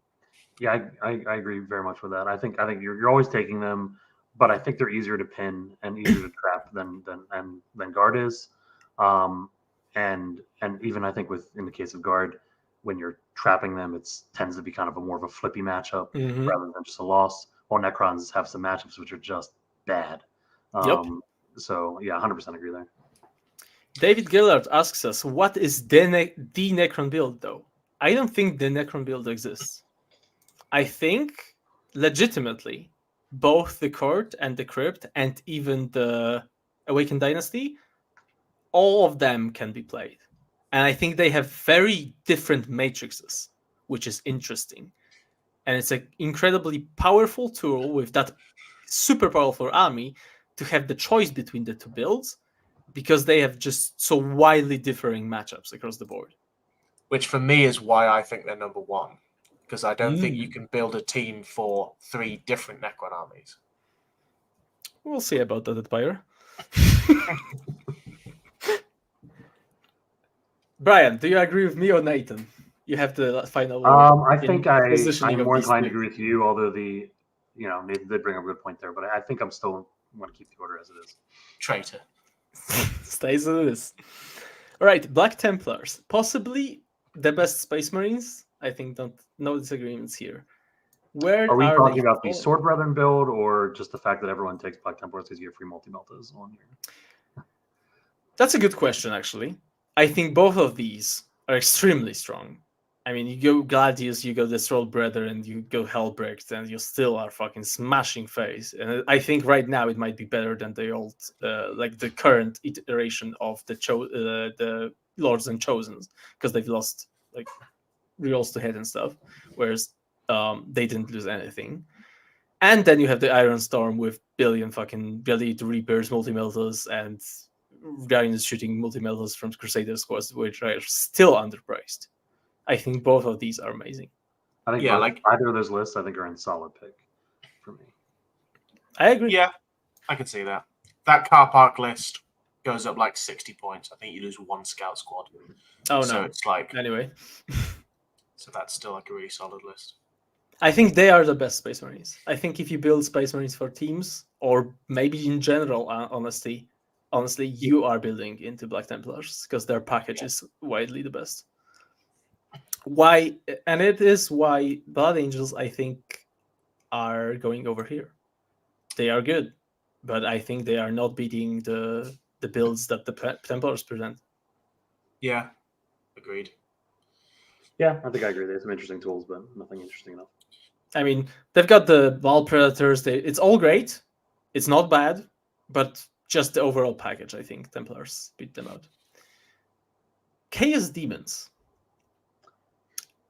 Yeah, I agree very much with that. I think you're always taking them, but I think they're easier to pin and easier to trap than guard is. And even I think in the case of guard, when you're trapping them, it tends to be kind of more of a flippy matchup rather than just a loss. While Necrons have some matchups which are just bad. So yeah, 100% agree there. David Gillard asks us, what is the Necron build, though? I don't think the Necron build exists. I think, legitimately, both the Court and the Crypt and even the Awakened Dynasty, all of them can be played. And I think they have very different matrices, which is interesting. And it's an incredibly powerful tool with that super powerful army to have the choice between the 2 builds, because they have just so widely differing matchups across the board. Which for me is why I think they're number 1. Because I don't think you can build a team for 3 different Necron armies. We'll see about that at Pyre. Brian, do you agree with me or Nathan? You have the final word. I think I'm more inclined to agree with you, although Nathan did bring up a good point there, but I think I'm still want to keep the order as it is. Traitor. Stays as it is. All right, Black Templars. Possibly the best Space Marines. I think no disagreements here. Where are we talking about the Sword Brethren build, or just the fact that everyone takes Black Templars because you get free multi-meltas on here? That's a good question, actually. I think both of these are extremely strong. I mean, you go Gladius, you go the Sword Brethren, and you go Hellbrecht, and you still are fucking smashing face. And I think right now it might be better than the old, like the current iteration of the Lords and Chosens, because they've lost like rerolls to hit and stuff, whereas they didn't lose anything. And then you have the Iron Storm with billion fucking Gladiator Reapers, multi-meltas, and Guardians shooting multi-metals from Crusader squads, which are still underpriced. I think both of these are amazing. I think Yeah, either of those lists, I think, are in solid pick for me. I agree. Yeah, I can see that. That car park list goes up like 60 points. I think you lose one scout squad. Oh So no. it's like, Anyway, so that's still like a really solid list. I think they are the best Space Marines. I think if you build Space Marines for teams, or maybe in general, honestly, you are building into Black Templars because their package is widely the best. Why? And it is why Blood Angels, I think, are going over here. They are good, but I think they are not beating the builds that the Templars present. Yeah, agreed. Yeah, I think I agree. They have some interesting tools, but nothing interesting enough. I mean, they've got the Ball Predators. It's all great. It's not bad, but just the overall package, I think Templars beat them out. Chaos Demons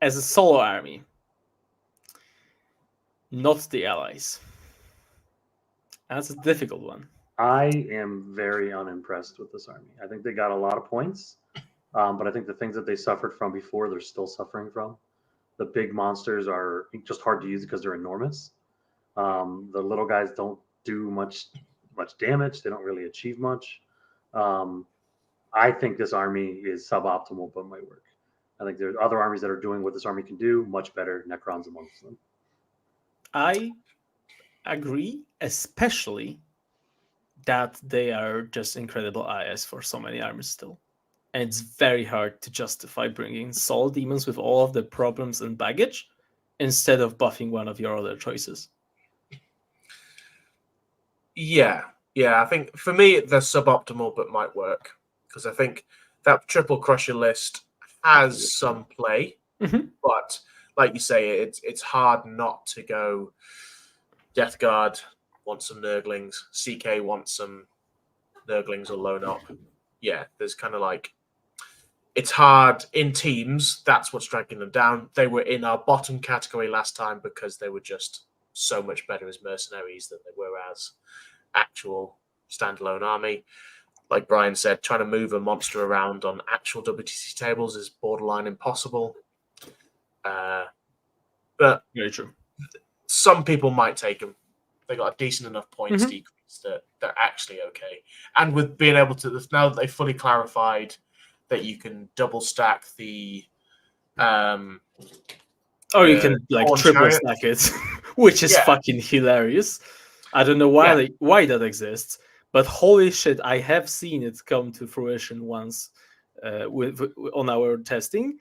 as a solo army, not the allies. That's a difficult one. I am very unimpressed with this army. I think they got a lot of points, but I think the things that they suffered from before, they're still suffering from. The big monsters are just hard to use because they're enormous. The little guys don't do much damage. They don't really achieve much. I think this army is suboptimal, but might work. I think there's other armies that are doing what this army can do much better. Necrons amongst them. I agree, especially that they are just incredible allies for so many armies still. And it's very hard to justify bringing Soul Demons with all of the problems and baggage instead of buffing one of your other choices. Yeah, I think for me they're suboptimal, but might work because I think that Triple Crusher list has some play, but like you say, it's hard not to go. Death Guard wants some Nurglings. CK wants some Nurglings or Lone Op. Yeah, there's kind of like it's hard in teams. That's what's dragging them down. They were in our bottom category last time because they were just so much better as mercenaries than they were as actual standalone army. Like Brian said, trying to move a monster around on actual WTC tables is borderline impossible. But very true. Some people might take them. They got a decent enough points decrease that they're actually okay. And with being able to, now that they fully clarified that you can double stack the or you can like triple stack it, which is fucking hilarious. I don't know why that exists, but holy shit, I have seen it come to fruition once on our testing,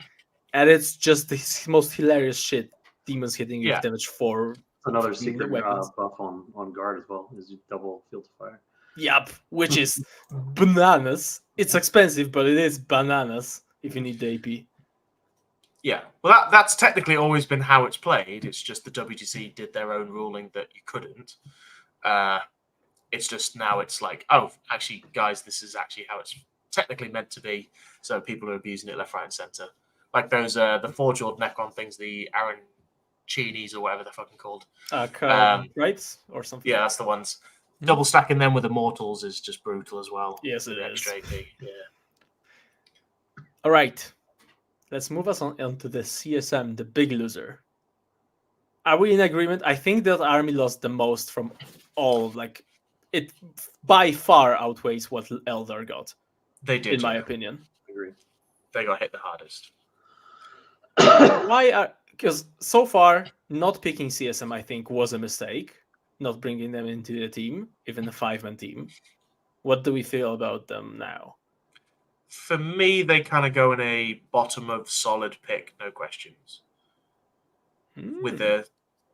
and it's just the most hilarious shit. Demons hitting with damage 4. Another secret buff on guard as well is double field of fire. Yep, which is bananas. It's expensive, but it is bananas if you need the AP. Yeah, well, that's technically always been how it's played. It's just the WTC did their own ruling that you couldn't. It's just now it's like, oh, actually, guys, this is actually how it's technically meant to be. So people are abusing it left, right, and center. Like those the four-jawed Necron things, the Aaron Cheenies or whatever they're fucking called. Right? Or something. Yeah, that's the ones. Double stacking them with Immortals is just brutal as well. Yes, it is. Extra AP. Yeah. All right. Let's move us onto the CSM, the big loser. Are we in agreement? I think that army lost the most from all. Like, it by far outweighs what Eldar got. They did, in my opinion. I agree. They got hit the hardest. Because so far, not picking CSM, I think, was a mistake. Not bringing them into the team, even a 5-man team. What do we feel about them now? For me, they kind of go in a bottom of solid pick, no questions. With a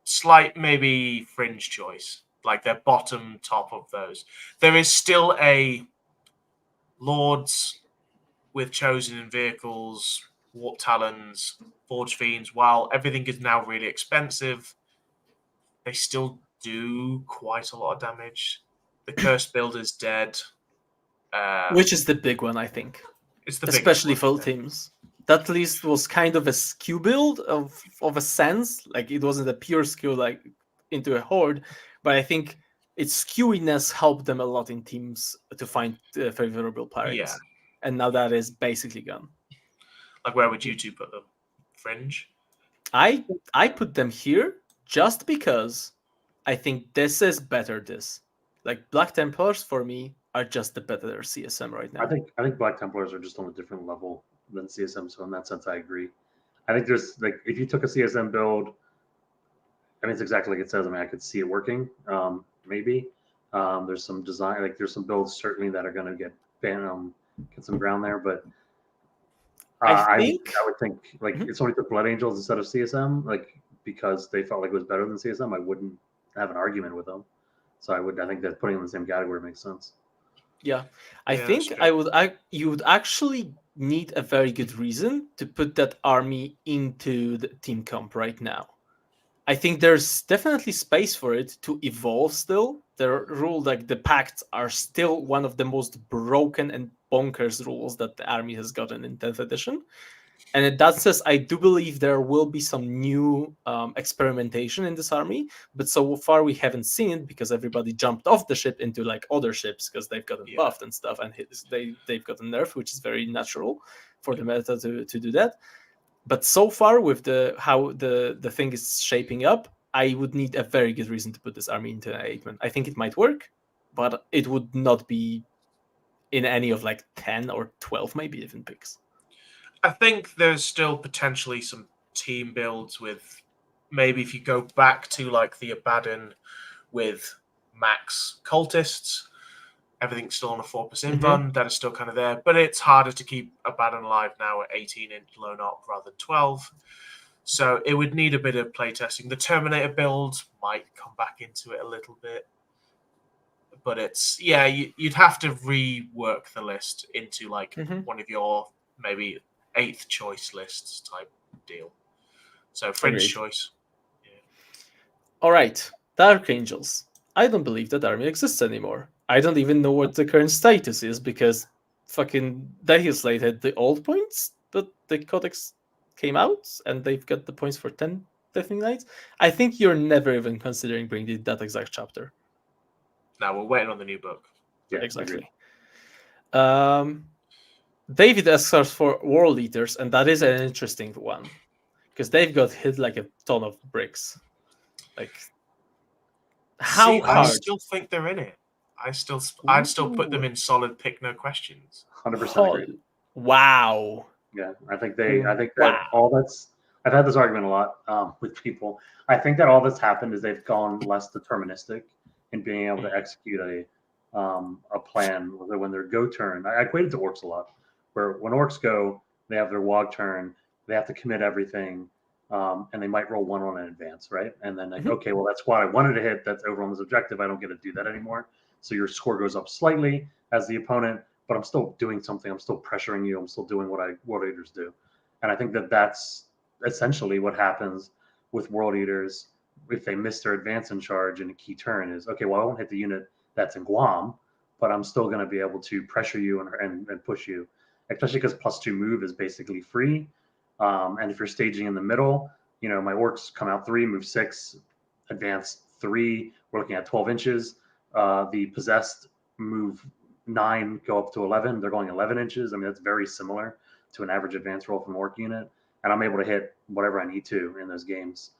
slight, maybe fringe choice. Like their bottom top of those. There is still a Lords with chosen in vehicles, Warp Talons, Forge Fiends. While everything is now really expensive, they still do quite a lot of damage. The Cursed build is dead. Which is the big one, I think. It's the especially for teams. That list was kind of a skew build of a sense. Like it wasn't a pure skew like into a horde, but I think its skewiness helped them a lot in teams to find favorable pairings. Yeah. And now that is basically gone. Like, where would you two put them? Fringe? I put them here just because I think this is better. Like Black Templars for me are just the better CSM right now. I think Black Templars are just on a different level than CSM. So in that sense, I agree. I think there's like if you took a CSM build, I mean it's exactly like it says. I mean I could see it working. Maybe there's some design like there's some builds certainly that are going to get some ground there, but I would think like if somebody took Blood Angels instead of CSM, like because they felt like it was better than CSM, I wouldn't have an argument with them. So I think that putting them in the same category makes sense. Yeah, I think you would actually need a very good reason to put that army into the team comp right now. I think there's definitely space for it to evolve still. The rule, like the pacts, are still one of the most broken and bonkers rules that the army has gotten in 10th edition. And in that sense, I do believe there will be some new experimentation in this army, but so far we haven't seen it because everybody jumped off the ship into like other ships because they've gotten buffed and stuff, and they've gotten nerfed, which is very natural for the meta to do that. But so far, with how the thing is shaping up, I would need a very good reason to put this army into an 8-man. I think it might work, but it would not be in any of like 10 or 12, maybe even picks. I think there's still potentially some team builds with maybe if you go back to like the Abaddon with max cultists, everything's still on a 4% run. That is still kind of there, but it's harder to keep Abaddon alive now at 18-inch lone op rather than 12. So it would need a bit of playtesting. The Terminator build might come back into it a little bit, but it's you'd have to rework the list into like one of your maybe 8th choice lists type deal. So Fringe choice. Yeah. All right, Dark Angels. I don't believe that army exists anymore. I don't even know what the current status is because fucking Dataslate had the old points that the codex came out and they've got the points for 10 Deathwing Knights. I think you're never even considering bringing that exact chapter. No, we're waiting on the new book. Yeah, exactly. David asks us for World Eaters, and that is an interesting one because they've got hit like a ton of bricks. Like, how hard? I still think they're in it. I'd still put them in solid pick, no questions. 100% agree. Wow. Yeah, I think that all that's. I've had this argument a lot with people. I think that all that's happened is they've gone less deterministic in being able to execute a plan when their go turn. I equate it to orcs a lot, where when orcs go, they have their wog turn, they have to commit everything, and they might roll one on an advance, right? And then like, okay, well that squad I wanted to hit, that's over on this objective. I don't get to do that anymore. So your score goes up slightly as the opponent, but I'm still doing something. I'm still pressuring you. I'm still doing what World Eaters do. And I think that that's essentially what happens with World Eaters if they miss their advance and charge in a key turn is, okay, well, I won't hit the unit that's in Guam, but I'm still going to be able to pressure you and push you, especially because +2 move is basically free. And if you're staging in the middle, you know, my orcs come out 3, move 6, advance 3. We're looking at 12 inches. The possessed move 9, go up to 11. They're going 11 inches. I mean, that's very similar to an average advance roll from an orc unit. And I'm able to hit whatever I need to in those games.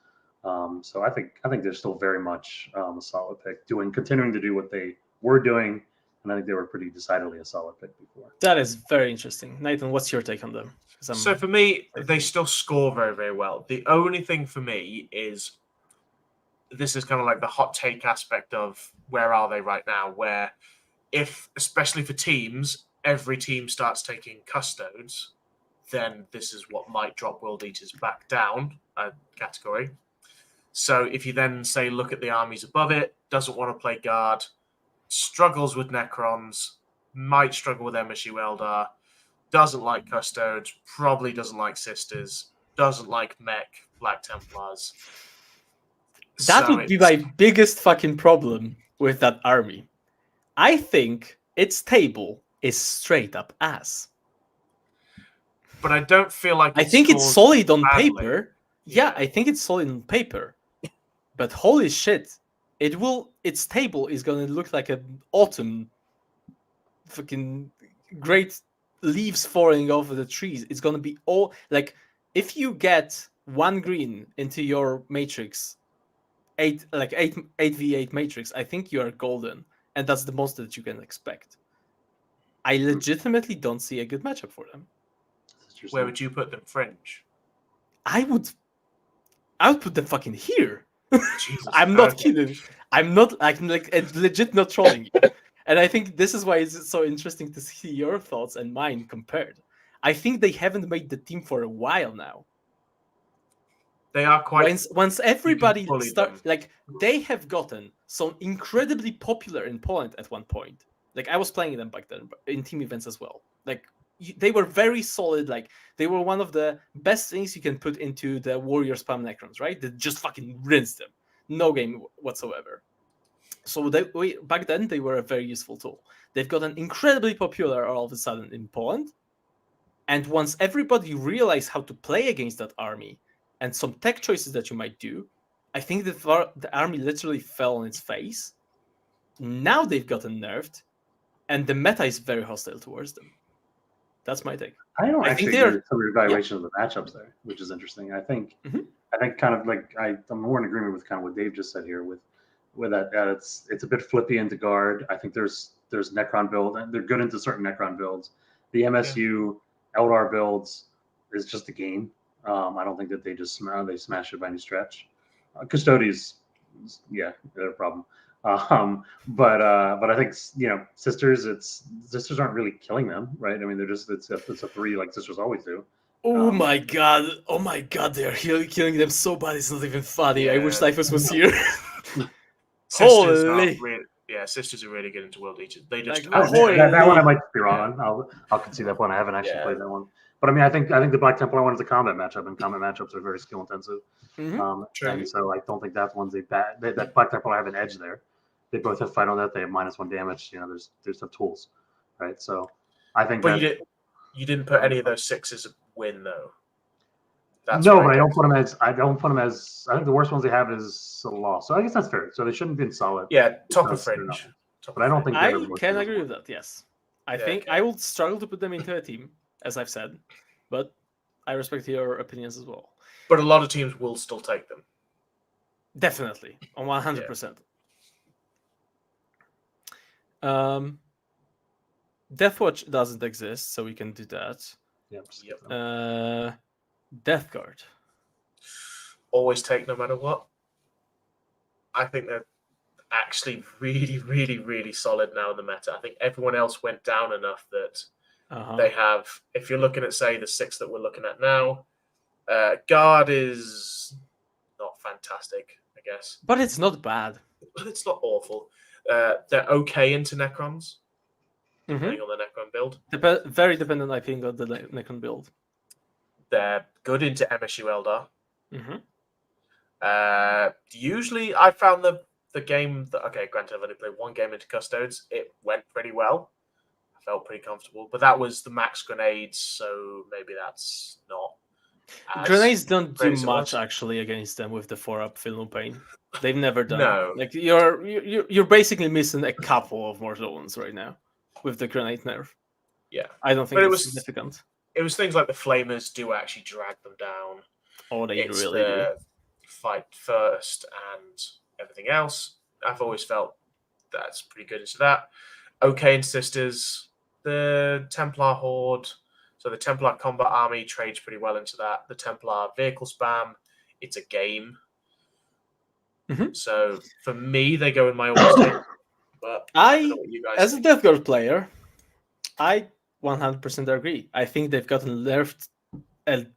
So I think they're still very much a solid pick, continuing to do what they were doing. And I think they were pretty decidedly a solid pick before. That is very interesting. Nathan, what's your take on them? So for me, they still score very, very well. The only thing for me is this is kind of like the hot take aspect of where are they right now, where if, especially for teams, every team starts taking custodes, then this is what might drop World Eaters back down a category. So if you then say, look at the armies above it, doesn't want to play guard, struggles with Necrons, might struggle with MSU Eldar, doesn't like custodes, probably doesn't like sisters, doesn't like mech, Black Templars. That would be my biggest fucking problem with that army. I think its table is straight up ass. But I don't feel like I think it's solid on paper. Yeah, I think it's solid on paper. But holy shit, its table is gonna look like an autumn fucking great leaves falling over the trees. It's gonna be all like if you get 1 green into your matrix, 8v8 matrix, I think you are golden, and that's the most that you can expect. I legitimately don't see a good matchup for them. Where would you put them, Fringe? I would put them fucking here. Jesus, I'm not okay. kidding. I'm legit not trolling you. And I think this is why it's so interesting to see your thoughts and mine compared. I think they haven't made the team for a while now. They are quite. Once everybody bully start them. like they have gotten so incredibly popular in Poland at one point. Like I was playing them back then in team events as well. Like they were very solid. Like they were one of the best things you can put into the warrior spam necrons, right? That just fucking rinse them, no game whatsoever. So back then they were a very useful tool. They've gotten incredibly popular all of a sudden in Poland, and once everybody realized how to play against that army and some tech choices that you might do, I think the army literally fell on its face. Now they've gotten nerfed, and the meta is very hostile towards them. That's my take. I don't I actually think agree with some of your evaluation of the matchups there, which is interesting. I think kind of like I'm more in agreement with kind of what Dave just said here with that it's a bit flippy into guard. I think there's Necron build and they're good into certain Necron builds. The MSU Eldar builds is just a game. I don't think that they just smash it by any stretch. Custodies, they're a problem. But I think sisters aren't really killing them, right? I mean, they're just it's a 3 like sisters always do. Oh my god! They are killing them so bad. It's not even funny. I wish Typhus was here. Sisters Holy! sisters are really good into World Eaters. They just that one I might be wrong on. I'll concede that one. I haven't actually played that one. But I mean, I think the Black Templar one is a combat matchup, and combat matchups are very skill intensive. And so I don't think that one's that Black Templar have an edge there. They both have fight on that. They have -1 damage. There's some tools, right? So I think. But you didn't put any of those 6s win though. But I don't put them as. I think the worst ones they have is a loss. So I guess that's fair. So they shouldn't be solid. Yeah, top of Fringe. But I don't think I can agree with that. Yes, I think I will struggle to put them into a team, as I've said, but I respect your opinions as well. But a lot of teams will still take them. Definitely, on 100%. Deathwatch doesn't exist, so we can do that. Yep. Death Guard. Always take no matter what. I think they're actually really, really, really solid now in the meta. I think everyone else went down enough that they have. If you're looking at, say, the 6 that we're looking at now, Guard is not fantastic, I guess. But it's not bad. But it's not awful. They're okay into Necrons, depending on the Necron build. Very dependent, I think, on the Necron build. They're good into MSU Eldar. Usually, I found the game that granted I've only played 1 game into Custodes. It went pretty well. I felt pretty comfortable, but that was the max grenades, so maybe that's not. Grenades don't do much actually against them with the 4-up Feel No Pain. They've never done. No. Like you're basically missing a couple of more zones right now with the grenade nerf. Yeah, I don't think it's significant. It was things like the Flamers do actually drag them down. Oh, they really do. Fight first and everything else. I've always felt that's pretty good into that. Okay, and Sisters, the Templar Horde, so the Templar Combat Army trades pretty well into that. The Templar Vehicle Spam, it's a game. So for me, they go in my always take. But as a Death Guard player, I 100% agree. I think they've gotten nerfed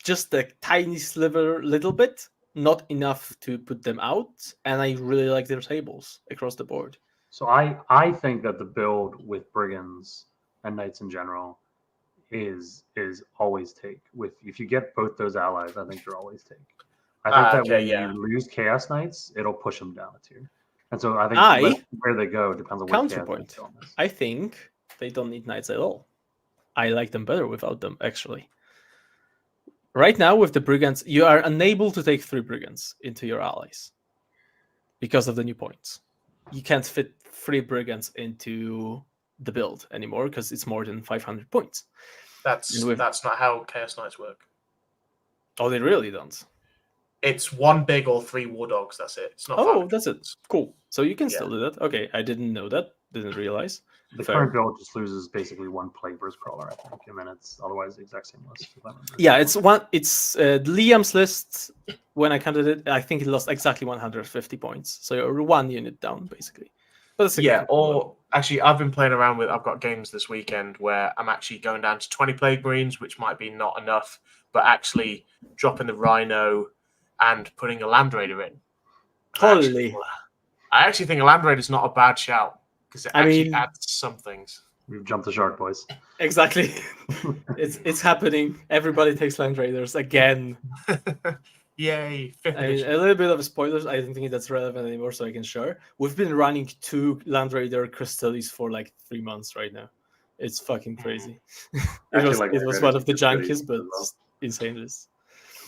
just a tiny sliver, little bit, not enough to put them out, and I really like their tables across the board. So I think that the build with Brigands and Knights in general is always take. If you get both those allies, I think you're always take. I think that when you lose Chaos Knights, it'll push them down a tier. And so I think where they go depends on where counterpoint. Chaos Knights I think they don't need Knights at all. I like them better without them, actually. Right now, with the Brigands, you are unable to take 3 Brigands into your allies because of the new points. you can't fit 3 brigands into the build anymore because it's more than 500 points. That's not how Chaos Knights work. Oh, they really don't. It's 1 big or 3 war dogs. That's it. It's not. Oh, that's it. points. Cool. So you can Yeah. still do that. Okay, I didn't know that. Didn't realize. The Fair. current build just loses basically 1 plague versus crawler, I think, and then it's otherwise the exact same list. If I remember. Yeah, it's Liam's list. When I counted it, I think it lost exactly 150 points. So you're 1 unit down, basically. But that's Actually, I've been playing around with. I've got games this weekend where I'm actually going down to 20 plague marines, which might be not enough, but actually dropping the rhino and putting a land raider in. Holy! I actually think a land raider is not a bad shout because it actually adds some things. We've jumped the shark, boys. Exactly. it's happening. Everybody takes land raiders again. Yay! I mean, a little bit of spoilers. I don't think that's relevant anymore, so I can share. We've been running 2 land raider crystals for like 3 months right now. It's fucking crazy. it was one of the junkiest, but insane list.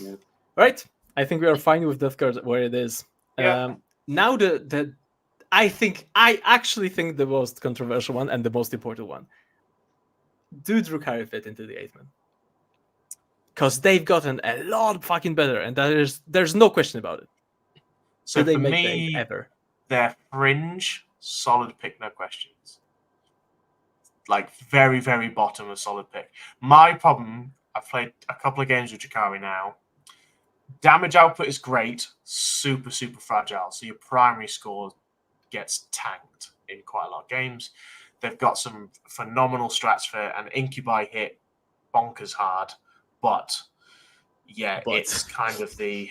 Yeah. Right. I think we are fine with Death Guard where it is. Yeah. Now I actually think the most controversial one and the most important one. Do Drukhari fit into the 8-man? Because they've gotten a lot fucking better, and there's no question about it. So they for make me, ever? They're fringe, solid pick, no questions. Like very, very bottom of solid pick. My problem, I've played a couple of games with Drukhari now. Damage output is great, super, super fragile. So your primary score gets tanked in quite a lot of games. They've got some phenomenal strats for it, and Incubi hit bonkers hard. But it's kind of the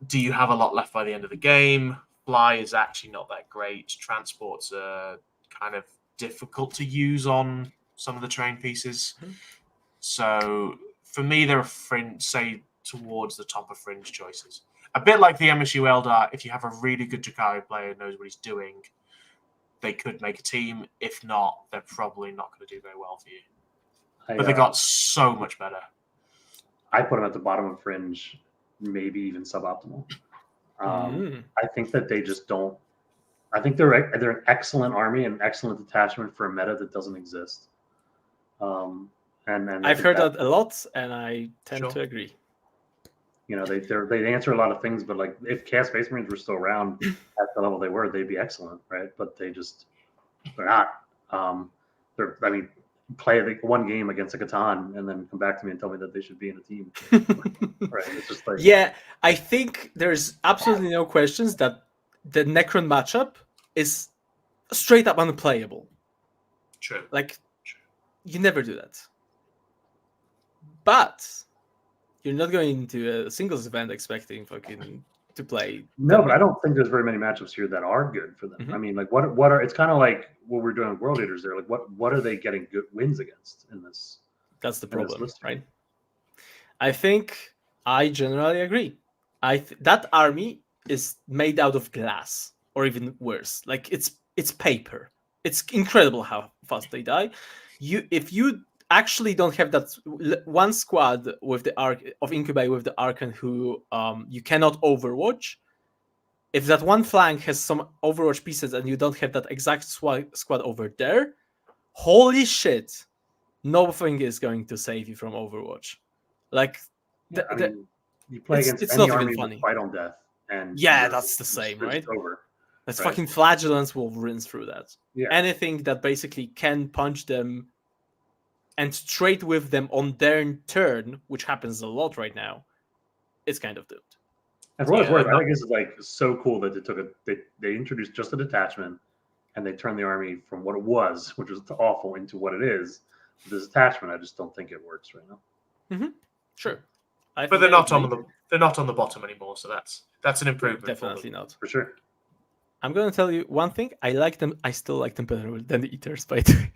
do you have a lot left by the end of the game? Fly is actually not that great. Transports are kind of difficult to use on some of the terrain pieces. Mm-hmm. So for me, they're say towards the top of fringe choices. A bit like the MSU Eldar, if you have a really good Drukhari player who knows what he's doing, they could make a team. If not, they're probably not going to do very well for you. But they got so much better. I put them at the bottom of fringe, maybe even suboptimal. I think that they just don't. I think they're an excellent army and excellent detachment for a meta that doesn't exist. And I've heard that a lot, and I tend to agree. You know, they answer a lot of things, but like if Chaos Space Marines were still around at the level they were, they'd be excellent, right? But they're not. Play like 1 game against a Catan and then come back to me and tell me that they should be in a team. Right? It's just like I think there's absolutely no questions that the Necron matchup is straight up unplayable. True. Like you never do that. But you're not going into a singles event expecting to play. No, but I don't think there's very many matchups here that are good for them. Mm-hmm. I mean, like what are it's kind of like what we're doing with World Eaters there. Like what are they getting good wins against in this? That's the problem, right? I think I generally agree. That army is made out of glass, or even worse. Like it's paper. It's incredible how fast they die. If you actually don't have that one squad with the arc of Incubi with the Archon who you cannot overwatch. If that one flank has some overwatch pieces and you don't have that exact squad over there, holy shit, nothing is going to save you from Overwatch. Like, you play against any army with fight on death, and that's the same, right? Over. That's right? Fucking Flagellants will rinse through that. Yeah. Anything that basically can punch them and trade with them on their turn, which happens a lot right now, it's kind of doomed. And for what it's worth, I think this is like so cool that they introduced just a detachment and they turned the army from what it was, which was awful, into what it is. This attachment, I just don't think it works right now. Mm-hmm. Sure, but they're not on the bottom anymore, so that's an improvement. Definitely not, for sure. I'm going to tell you one thing. I still like them better than the Eaters, by the way.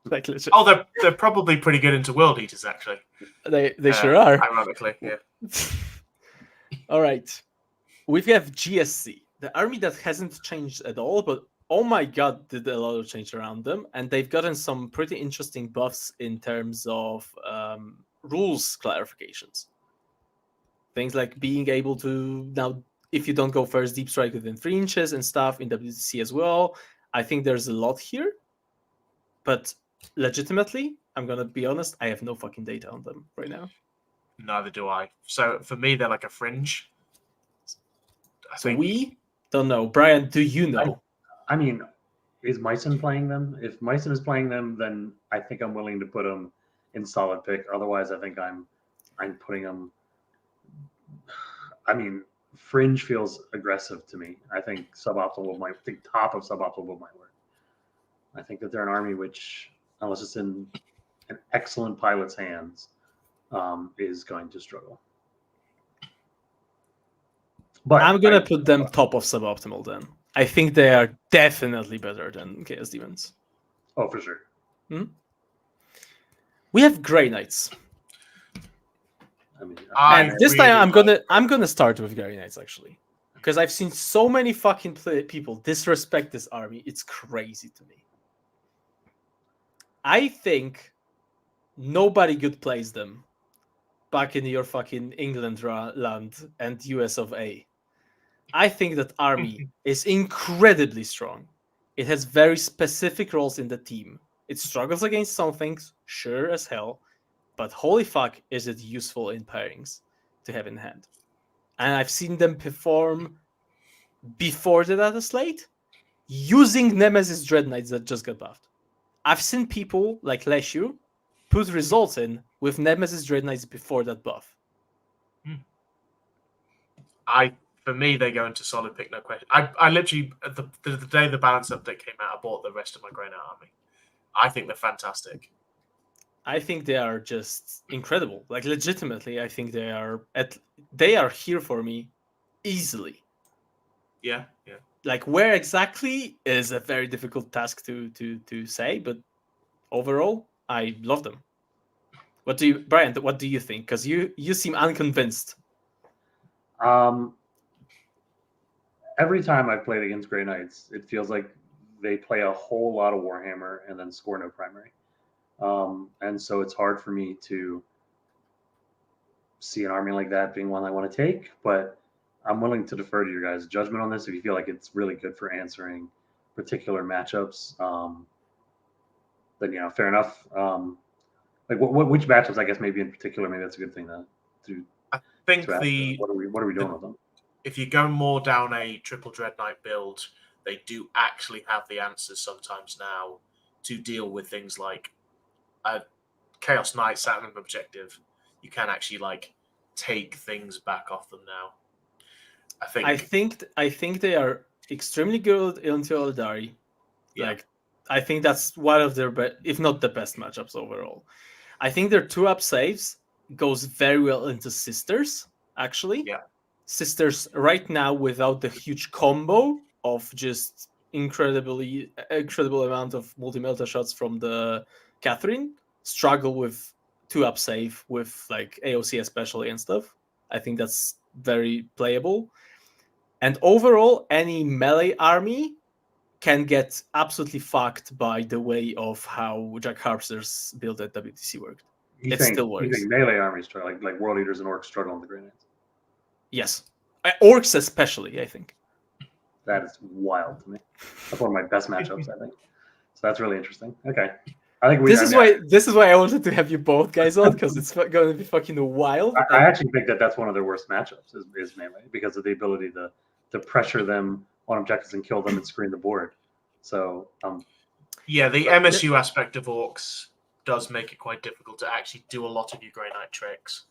Like legit. Oh, they're probably pretty good into World Eaters, actually. They sure are. Ironically, yeah. All right, we have GSC, the army that hasn't changed at all, but oh my god, did a lot of change around them, and they've gotten some pretty interesting buffs in terms of rules clarifications. Things like being able to now if you don't go first, deep strike within 3 inches and stuff in WTC as well. I think there's a lot here, but legitimately, I'm gonna be honest, I have no fucking data on them right now. Neither do I. So for me, they're like a fringe. So we don't know. Brian, do you know? I mean, is Meissen playing them? If Meissen is playing them, then I think I'm willing to put them in solid pick. Otherwise, I think I'm putting them. I mean, fringe feels aggressive to me. I think suboptimal might. I think top of suboptimal might work. I think that they're an army which, unless it's in an excellent pilot's hands, is going to struggle. But I'm gonna put them top of suboptimal then. I think they are definitely better than Chaos Demons. Oh, for sure. We have Grey Knights. I mean, and this time I'm gonna start with Grey Knights actually, because I've seen so many fucking people disrespect this army. It's crazy to me. I think nobody good plays them back in your fucking England land and US of A. I think that army is incredibly strong. It has very specific roles in the team. It struggles against some things, sure as hell, but holy fuck, is it useful in pairings to have in hand. And I've seen them perform before the data slate using Nemesis Dread Knights that just got buffed. I've seen people like Leshu put results in with Nemesis Dread Knights before that buff. For me, they go into solid pick, no question. I literally, the day the balance update came out, I bought the rest of my Grey Knight army. I think they're fantastic. I think they are just incredible. Like legitimately, I think they are here for me easily. Yeah. Like where exactly is a very difficult task to say, but overall, I love them. Brian? What do you think? Because you seem unconvinced. Every time I've played against Grey Knights, it feels like they play a whole lot of Warhammer and then score no primary. And so it's hard for me to see an army like that being one I want to take, but I'm willing to defer to your guys' judgment on this if you feel like it's really good for answering particular matchups. Then fair enough. Like which matchups? I guess maybe in particular, maybe that's a good thing to. I think what are we doing with them? If you go more down a triple Dread Knight build, they do actually have the answers sometimes now to deal with things like a Chaos Knight Saturn objective. You can actually take things back off them now. I think they are extremely good into Eldari. Yeah. I think that's one of their best, if not the best matchups overall. I think their 2-up saves goes very well into Sisters, actually. Yeah. Sisters right now without the huge combo of just incredible amount of multi-melta shots from the Catherine struggle with 2-up save with AOC especially and stuff. I think that's very playable. And overall, any melee army can get absolutely fucked by the way of how Jack Harpster's build at WTC worked. Still works. You think melee armies struggle, like World Eaters and Orcs struggle on the Grey Knights? Yes. Orcs especially, I think. That is wild to me. That's one of my best matchups, I think. So that's really interesting. Okay. I think this is why I wanted to have you both guys on, because it's going to be fucking wild. I actually think that's one of their worst matchups is melee, because of the ability to pressure them on objectives and kill them and screen the board. So yeah, the MSU aspect of Orcs does make it quite difficult to actually do a lot of your Grey Knight tricks.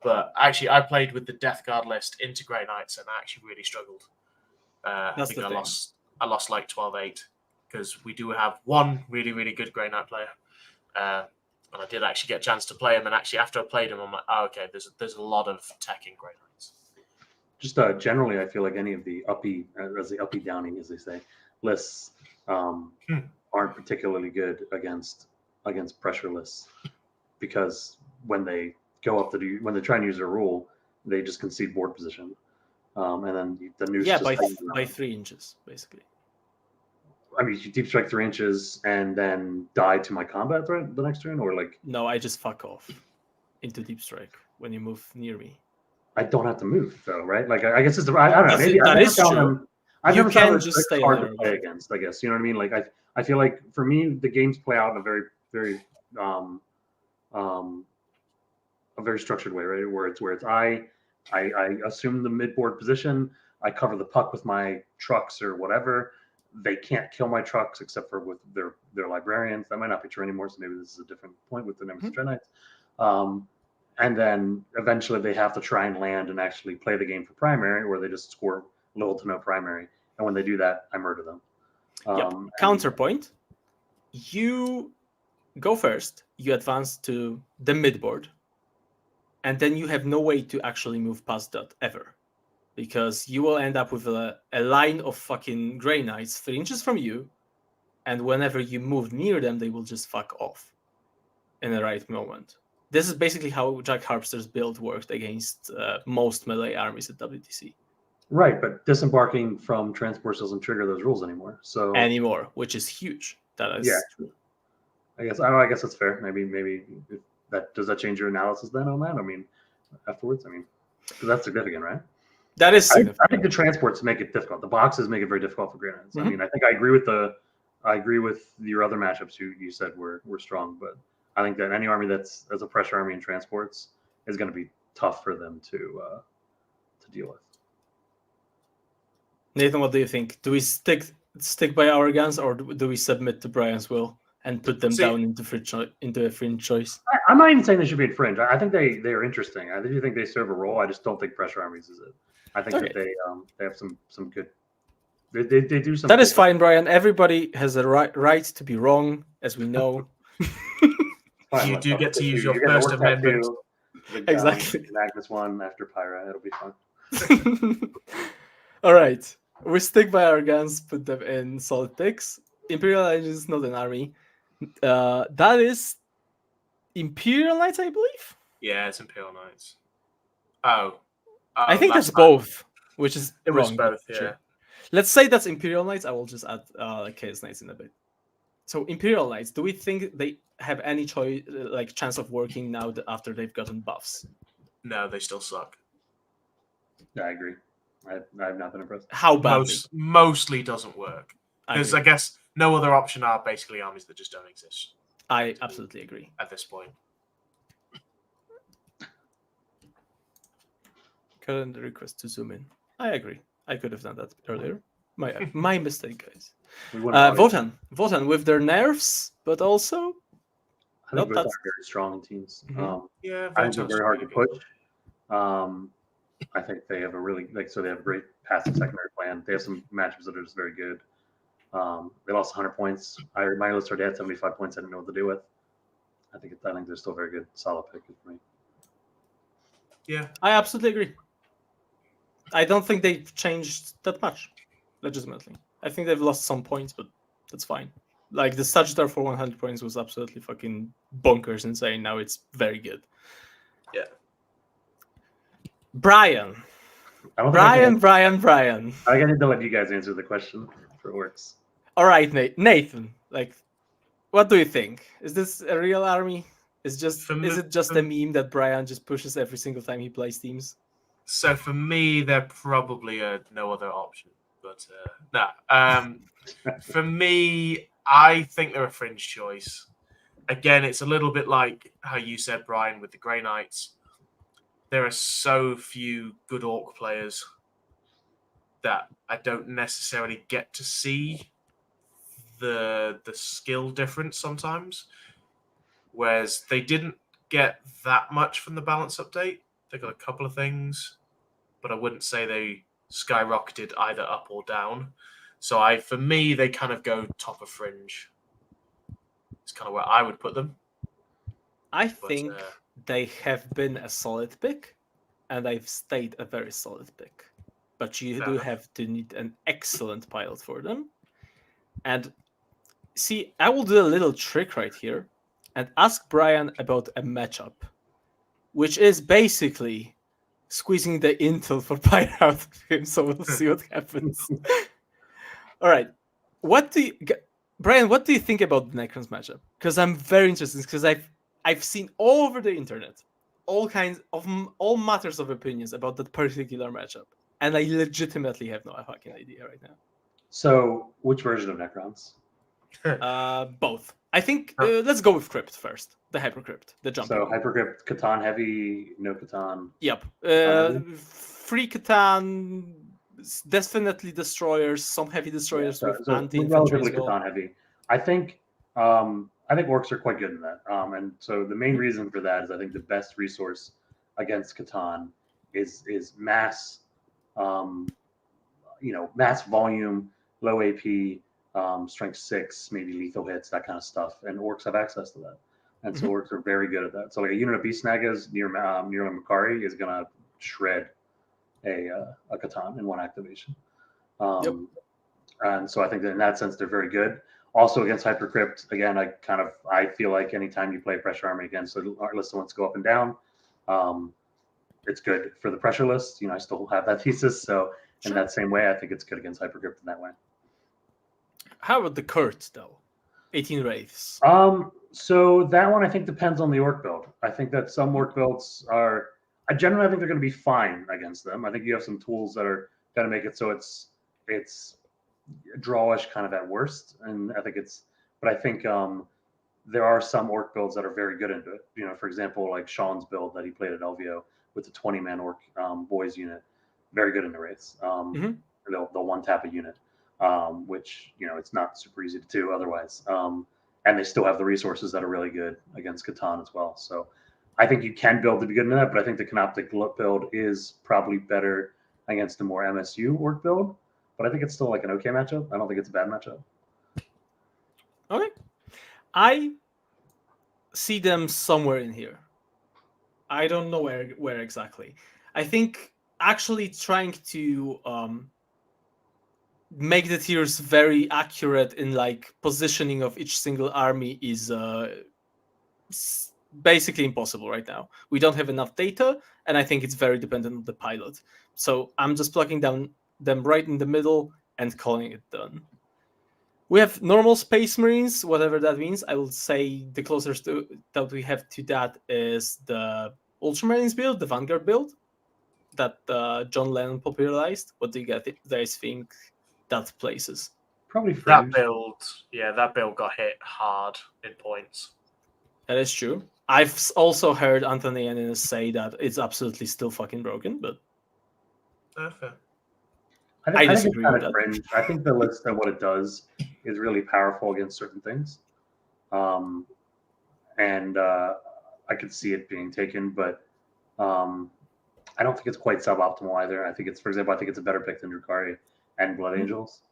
But actually, I played with the Death Guard list into Grey Knights, and I actually really struggled. I think I lost like 12-8, because we do have one really, really good Grey Knight player. And I did actually get a chance to play him, and actually after I played him, I'm like, oh, okay, there's a lot of tech in Grey Knights. Just generally, I feel like any of the uppy downy, as they say, lists aren't particularly good against pressure lists, because when they go up when they try and use a rule, they just concede board position, and then the noose by 3 inches basically. I mean, you deep strike 3 inches and then die to my combat threat the next turn, or no, I just fuck off into deep strike when you move near me. I don't have to move though, right? Like I guess it's I don't know. Maybe That I've never is found true. them. I've You never found can them just stay hard there. to play against. I guess you know what I mean. Like I feel like for me the games play out in a very um um a very structured way, right? Where it's I assume the midboard position. I cover the puck with my trucks or whatever. They can't kill my trucks except for with their librarians. That might not be true anymore. So maybe this is a different point with the Nemesis Dreadknights. And then eventually they have to try and land and actually play the game for primary, where they just score little to no primary. And when they do that, I murder them. Yep. Counterpoint. You go first. You advance to the midboard. And then you have no way to actually move past that ever. Because you will end up with a line of fucking Grey Knights 3 inches from you. And whenever you move near them, they will just fuck off in the right moment. This is basically how Jack Harpster's build worked against most melee armies at WTC. Right, but disembarking from transports doesn't trigger those rules anymore. So anymore, which is huge. That is true. I guess that's fair. Maybe if does that change your analysis then on that? I mean, afterwards, because that's significant, right? That is significant. I think the transports make it difficult. The boxes make it very difficult for Grey Knights. I mean, I think I agree with your other matchups you said were strong, but I think that any army that's as a pressure army in transports is going to be tough for them to deal with. Nathan, what do you think? Do we stick by our guns, or do we submit to Brian's will and put them down into a fringe choice? I'm not even saying they should be in fringe. I think they are interesting. I do think they serve a role. I just don't think pressure armies is it. I think that they have some good. They do some. That is fine, Brian. Everybody has a right to be wrong, as we know. You do get to use your First Amendment. Exactly. Magnus one after Pyra. It'll be fun. All right. We stick by our guns, put them in solid picks. Imperial Knights is not an army. That is Imperial Knights, I believe? Yeah, it's Imperial Knights. Oh. I think that's both, which is it wrong. Was both, yeah. Sure. Let's say that's Imperial Knights. I will just add Chaos Knights in a bit. So Imperial Knights, do we think they have any chance of working now after they've gotten buffs? No, they still suck. Yeah, I agree. I've not been impressed. How badly? Mostly doesn't work. Because I guess no other option are basically armies that just don't exist. I absolutely agree. At this point. Calendar request to zoom in. I agree. I could have done that earlier. My mistake, guys. Votan with their nerfs, but also I think Votan are very strong teams. Yeah, I think they're very hard to push. I think they have a really they have a great passive secondary plan. They have some matchups that are just very good. They lost 100 points. My list already had 75 points. I didn't know what to do with. I think they're still very good, solid pick for me. Yeah, I absolutely agree. I don't think they've changed that much, legitimately. I think they've lost some points, but that's fine. Like the Sagitar for 100 points was absolutely fucking bonkers insane. Now it's very good. Yeah. Brian. Brian. I need to let you guys answer the question if it works. All right, Nathan. What do you think? Is this a real army? Is it just a meme that Brian just pushes every single time he plays teams? So for me, they're probably no other option. But no. For me, I think they're a fringe choice. Again, it's a little bit like how you said, Brian, with the Grey Knights. There are so few good Orc players that I don't necessarily get to see the skill difference sometimes. Whereas they didn't get that much from the balance update. They got a couple of things, but I wouldn't say they skyrocketed either up or down. So for me, they kind of go top of fringe. It's kind of where I would put them. I think they have been a solid pick, and they've stayed a very solid pick. But you do have to need an excellent pilot for them. And see, I will do a little trick right here and ask Brian about a matchup, which is basically squeezing the intel for Pyre out of him, so we'll see what happens. All right. Brian, what do you think about the Necrons matchup? Because I'm very interested, because I've seen all over the internet all matters of opinions about that particular matchup, and I legitimately have no fucking idea right now. So, which version of Necrons? Both. I think let's go with Crypt first. The Hypercrypt, the jumping. So, one. Hypercrypt, Catan heavy, no Catan. Yep. heavy? Free Catan, definitely destroyers, some heavy destroyers with anti-infantry relatively as well. Catan heavy. I think orcs are quite good in that. And so the main reason for that is I think the best resource against Catan is mass, mass volume, low AP, strength 6, maybe lethal hits, that kind of stuff. And orcs have access to that. And so orcs are very good at that. So like a unit of Beast Snagas near Makari is going to shred a Catan in one activation. And so I think that in that sense, they're very good. Also against Hypercrypt, again, I feel like anytime you play a pressure army against a list that wants to go up and down, it's good for the pressure list. I still have that thesis. So in that same way, I think it's good against Hypercrypt in that way. How about the Kurt, though? 18 Wraiths. So that one I think depends on the orc build. I think that some orc builds are. I think they're going to be fine against them. I think you have some tools that are going to make it so it's drawish kind of at worst, and I think there are some orc builds that are very good into it. For example, like Sean's build that he played at LVO with the 20-man orc boys unit, very good in the wraiths. They'll one tap a unit, which it's not super easy to do otherwise. And they still have the resources that are really good against Catan as well. So I think you can build to be good in that, but I think the Canoptic build is probably better against a more MSU orc build. But I think it's still like an okay matchup. I don't think it's a bad matchup. Okay. I see them somewhere in here. I don't know where exactly. I think actually trying to make the tiers very accurate in like positioning of each single army is basically impossible right now. We don't have enough data, and I think it's very dependent on the pilot. So I'm just plugging down them right in the middle and calling it done. We have normal Space Marines, whatever that means. I will say the closest that we have to that is the Ultramarines build, the Vanguard build that John Lennon popularized. What do you guys think that places? Probably Fringe. That build got hit hard in points. That is true. I've also heard Anthony Ennis say that it's absolutely still fucking broken, but Fair. I disagree with that. Fringe. I think the list and what it does is really powerful against certain things. And I could see it being taken, but I don't think it's quite suboptimal either. I think it's a better pick than Drukhari and Blood Angels,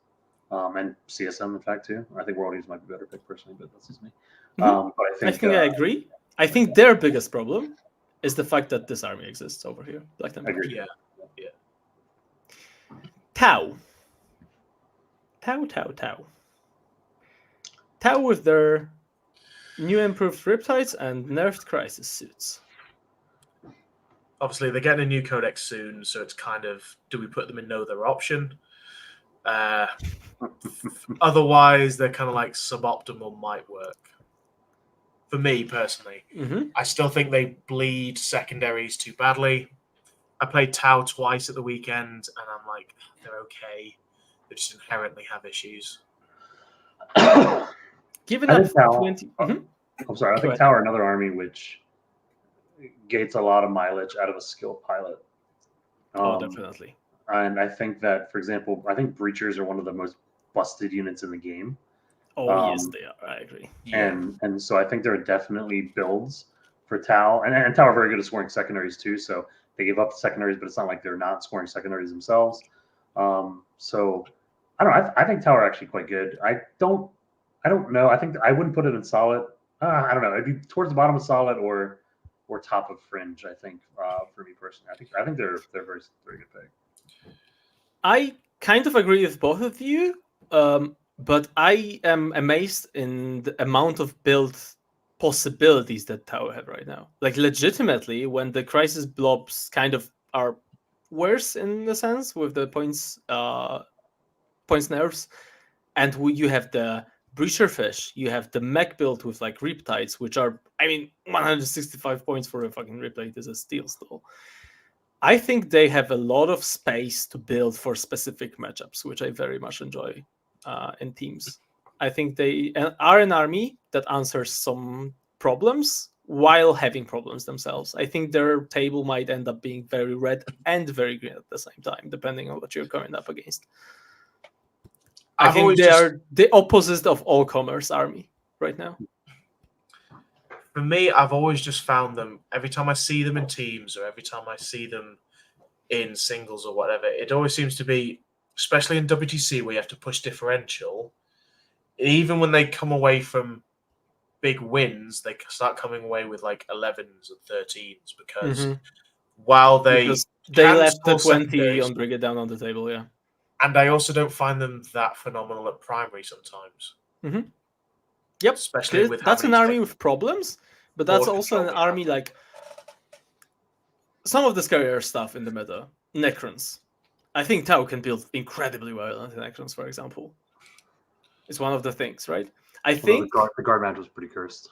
and CSM in fact too. I think World Eaters might be a better pick personally, but that's just me. But I think I agree. I think their biggest problem is the fact that this army exists over here. Black I agree. Yeah. Tau with their new improved Riptides and nerfed Crisis suits. Obviously, they're getting a new codex soon, so it's kind of, do we put them in no other option? Otherwise, they're kind of like suboptimal might work. For me, personally. I still think they bleed secondaries too badly. I played Tau twice at the weekend, and I'm like, they're okay. They just inherently have issues. Given up 20... I'm sorry. I think Tau are another army which gates a lot of mileage out of a skilled pilot. Definitely. And I think that, for example, Breachers are one of the most busted units in the game. Yes, they are. I agree. And so I think there are definitely builds for Tau. And Tau are very good at scoring secondaries too. So they give up the secondaries, but it's not like they're not scoring secondaries themselves. So I don't know. I think Tau are actually quite good. I don't know. I think I wouldn't put it in solid. I don't know. It'd be towards the bottom of solid or top of Fringe. I think for me personally, I think they're very very good pick. I kind of agree with both of you, but I am amazed in the amount of build possibilities that Tau have right now. Like legitimately, when the crisis blobs kind of are worse in the sense with the points nerfs, and you have the Breacher Fish, you have the mech build with like Riptides, which are, 165 points for a fucking Riptide is a steal still. I think they have a lot of space to build for specific matchups, which I very much enjoy in teams. I think they are an army that answers some problems while having problems themselves. I think their table might end up being very red and very green at the same time, depending on what you're coming up against. I think they are the opposite of all commerce army right now. For me, I've always just found them, every time I see them in teams or every time I see them in singles or whatever, it always seems to be, especially in WTC where you have to push differential, even when they come away from big wins, they start coming away with like 11s and 13s because while they left the 20 on Bring It Down on the table, yeah. And I also don't find them that phenomenal at primary sometimes. Yep, especially with that's an army with problems, but that's also an army like some of the scarier stuff in the meta. Necrons. I think Tau can build incredibly well on the Necrons, for example. It's one of the things, right? I think the guard match was pretty cursed.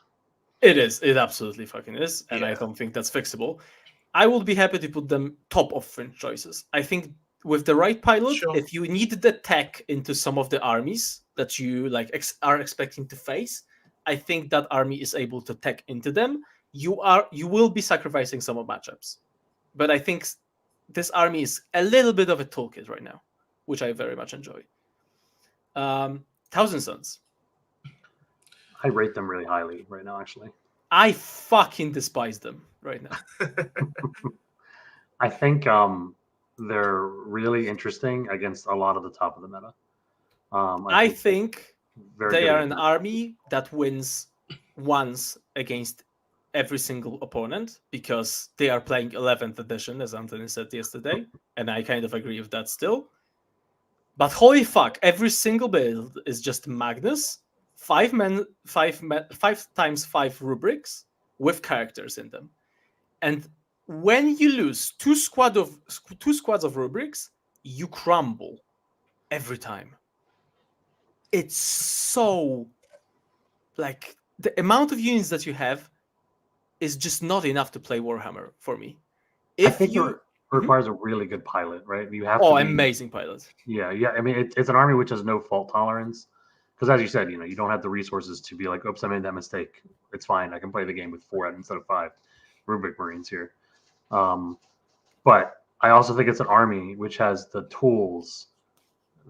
It is. It absolutely fucking is, and I don't think that's fixable. I would be happy to put them top of fringe choices. I think with the right pilot, if you need the tech into some of the armies that you like are expecting to face, I think that army is able to tech into them. You will be sacrificing some of matchups, but I think this army is a little bit of a toolkit right now, which I very much enjoy. Thousand Suns. I rate them really highly right now, actually. I fucking despise them right now. I think they're really interesting against a lot of the top of the meta. I think they are an army that wins once against every single opponent because they are playing 11th edition, as Anthony said yesterday, and I kind of agree with that still. But holy fuck, every single build is just Magnus, 5 times 5 rubrics with characters in them. And when you lose two squads of rubrics, you crumble every time. It's so like the amount of units that you have is just not enough to play Warhammer for me. I think it requires a really good pilot, right? You have amazing pilot. Yeah. I mean, it's an army which has no fault tolerance because, as you said, you don't have the resources to be like, "Oops, I made that mistake. It's fine. I can play the game with 4 instead of 5 rubric Marines here." But I also think it's an army which has the tools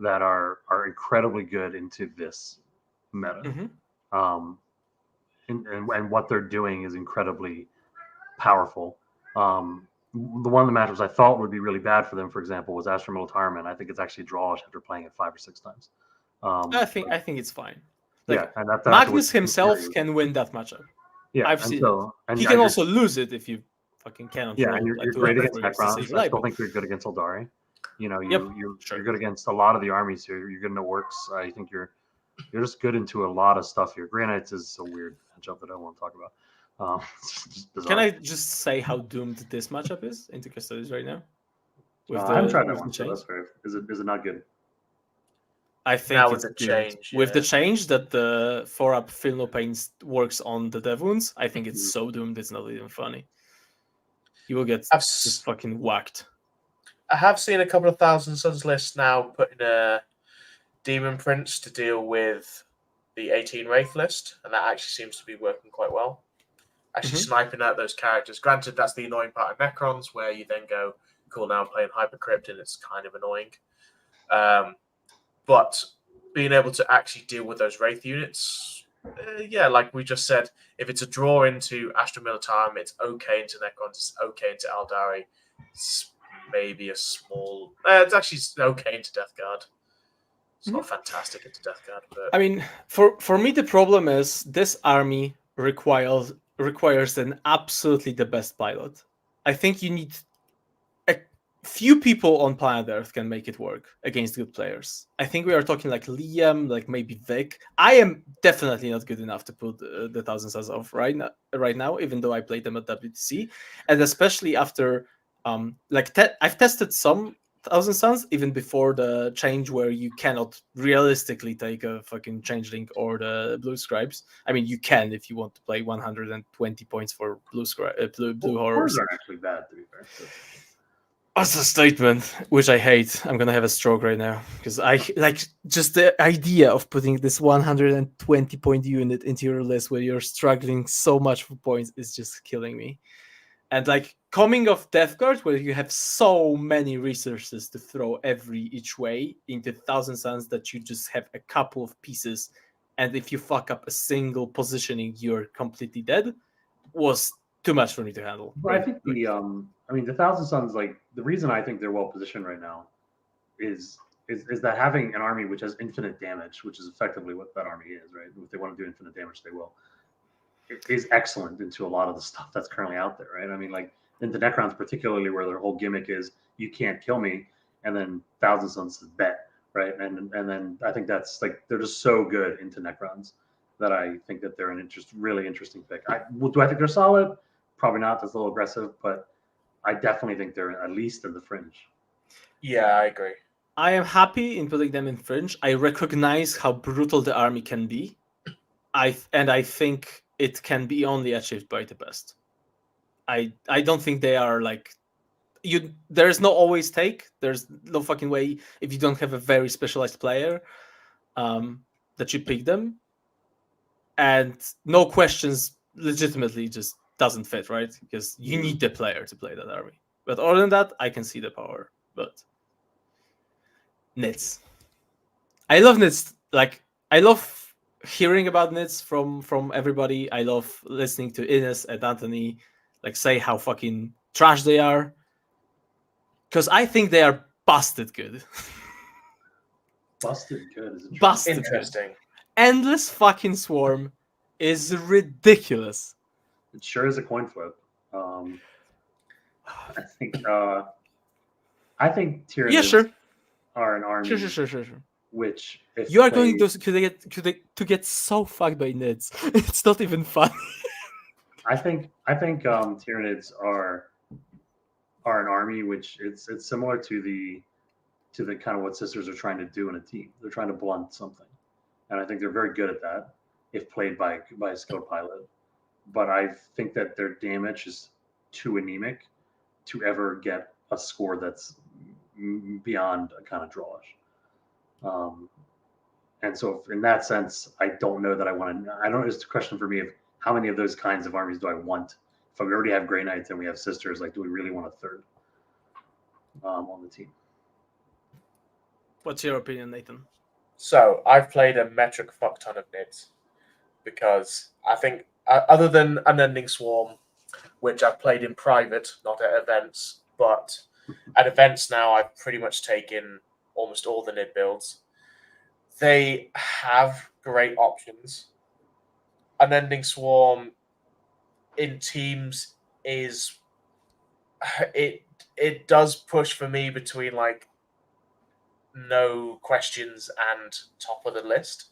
that are incredibly good into this meta. And what they're doing is incredibly powerful. The one of the matchups I thought would be really bad for them, for example, was Astra Militarman. I think it's actually drawish after playing it 5 or 6 times. I think it's fine. Like, and that's Magnus himself can win that matchup. Yeah, I've seen it. He can also lose it if you fucking cannot. Yeah, and you're great against Necrons. I still think you're good against Eldari. You're good against a lot of the armies here. You're good in the works. I think you're just good into a lot of stuff here. Granites is a weird matchup that I won't talk about. Can I just say how doomed this matchup is into Custodes right now? I haven't tried that one. So that's fair. Is it not good? I think now with the change, with the change that the 4-up Feel No Pain works on the Dev Wounds, I think it's so doomed it's not even funny. You will get just fucking whacked. I have seen a couple of Thousand Suns lists now putting a Demon Prince to deal with the 18 Wraith list, and that actually seems to be working quite well. Actually sniping out those characters. Granted, that's the annoying part of Necrons, where you then go, cool, now I'm playing Hypercrypt, and it's kind of annoying. But being able to actually deal with those Wraith units, like we just said, if it's a draw into Astra Militarum, it's okay into Necrons, it's okay into Eldari, it's maybe a small... it's actually okay into Death Guard. It's not fantastic into Death Guard. But... I mean, for me, the problem is this army requires an absolutely the best pilot. I think you need a few people on planet Earth can make it work against good players. I think we are talking like Liam, like maybe Vic. I am definitely not good enough to put the Thousand Suns off right now, even though I played them at WTC, and especially after I've tested some Thousand Suns, even before the change where you cannot realistically take a fucking changeling or the blue scribes. I mean, you can if you want to play 120 points for blue horrors. aren't actually bad, to be fair. That's a statement, which I hate. I'm gonna have a stroke right now because I like just the idea of putting this 120 point unit into your list where you're struggling so much for points is just killing me. And like coming off Death Guard, where you have so many resources to throw each way into Thousand Suns that you just have a couple of pieces, and if you fuck up a single positioning, you're completely dead, was too much for me to handle. But I think the Thousand Suns, like the reason I think they're well positioned right now is that having an army which has infinite damage, which is effectively what that army is, right? If they want to do infinite damage, they will. It is excellent into a lot of the stuff that's currently out there, right? I mean, like into Necrons, particularly, where their whole gimmick is you can't kill me, and then Thousand Suns is bet, right? And then I think that's like they're just so good into Necrons that I think that they're really interesting pick. Do I think they're solid? Probably not. That's a little aggressive, but I definitely think they're at least in the fringe. Yeah, I agree. I am happy in putting them in fringe. I recognize how brutal the army can be. I think it can be only achieved by the best. I don't think they are like there's no always take. There's no fucking way if you don't have a very specialized player that you pick them. And no questions legitimately just doesn't fit, right? Because you need the player to play that army. But other than that, I can see the power. But Nits. I love Nits. Like I love hearing about Nits from everybody. I love listening to Ines and Anthony like say how fucking trash they are. Because I think they are busted good. Busted good. Busted Interesting. Good. Endless fucking Swarm is ridiculous. It sure is a coin flip. I think Tyranids are an army. Sure. Which if you are going to get so fucked by Nids. It's not even fun. I think Tyranids are an army which it's similar to the kind of what Sisters are trying to do in a team. They're trying to blunt something, and I think they're very good at that if played by a skilled pilot. But I think that their damage is too anemic to ever get a score that's beyond a kind of drawish. And so in that sense, I don't know that I want to. I don't. It's a question for me of how many of those kinds of armies do I want? If we already have Grey Knights and we have Sisters, like, do we really want a third on the team? What's your opinion, Nathan? So I've played a metric fuck ton of Nids because I think other than Unending Swarm, which I've played in private, not at events, but at events now I've pretty much taken almost all the Nid builds. They have great options. Unending Swarm in teams is it does push for me between like no questions and top of the list.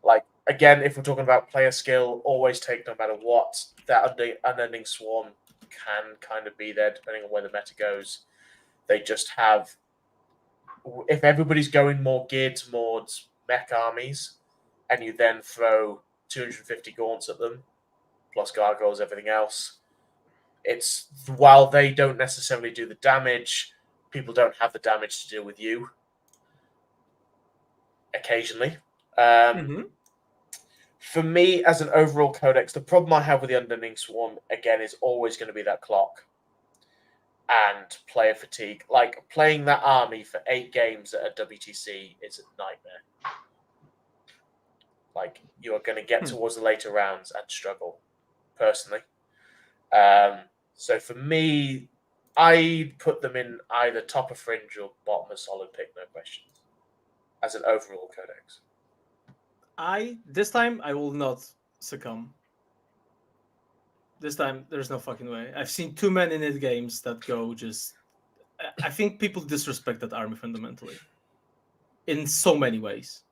Like again, if we're talking about player skill, always take no matter what. That Unending Swarm can kind of be there depending on where the meta goes. They just have, if everybody's going more geared towards mech armies, and you then throw 250 gaunts at them, plus gargoyles, everything else, it's while they don't necessarily do the damage, people don't have the damage to deal with you. Occasionally. For me, as an overall codex, the problem I have with the Unending Swarm, again, is always going to be that clock and player fatigue. Like, playing that army for 8 games at a WTC is a nightmare. Like, you are going to get towards the later rounds and struggle, personally. So for me, I put them in either top of fringe or bottom of solid pick, no questions, as an overall codex. This time I will not succumb. This time there's no fucking way. I've seen too many Nid games that go just. I think people disrespect that army fundamentally, in so many ways.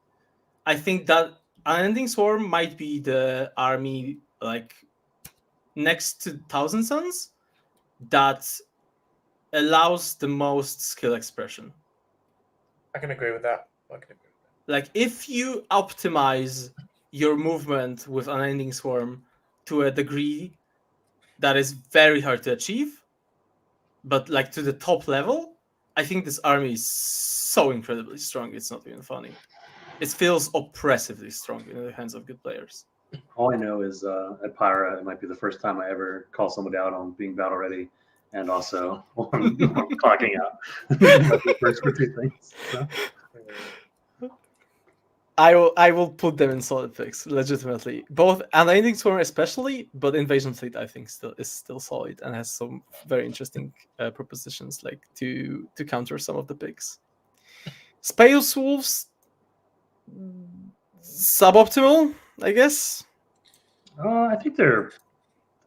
I think that Unending Swarm might be the army like next to Thousand Suns that allows the most skill expression. I can agree with that. Like, if you optimize your movement with Unending Swarm to a degree that is very hard to achieve, but like to the top level, I think this army is so incredibly strong. It's not even funny. It feels oppressively strong in the hands of good players. All I know is at Pyra, it might be the first time I ever call somebody out on being battle ready and also on clocking out. That's the first for two things. So. I will put them in solid picks, legitimately. Both Unending Swarm especially, but Invasion Fleet I think is still solid and has some very interesting propositions like to counter some of the picks. Space Wolves, suboptimal, I guess. I think they're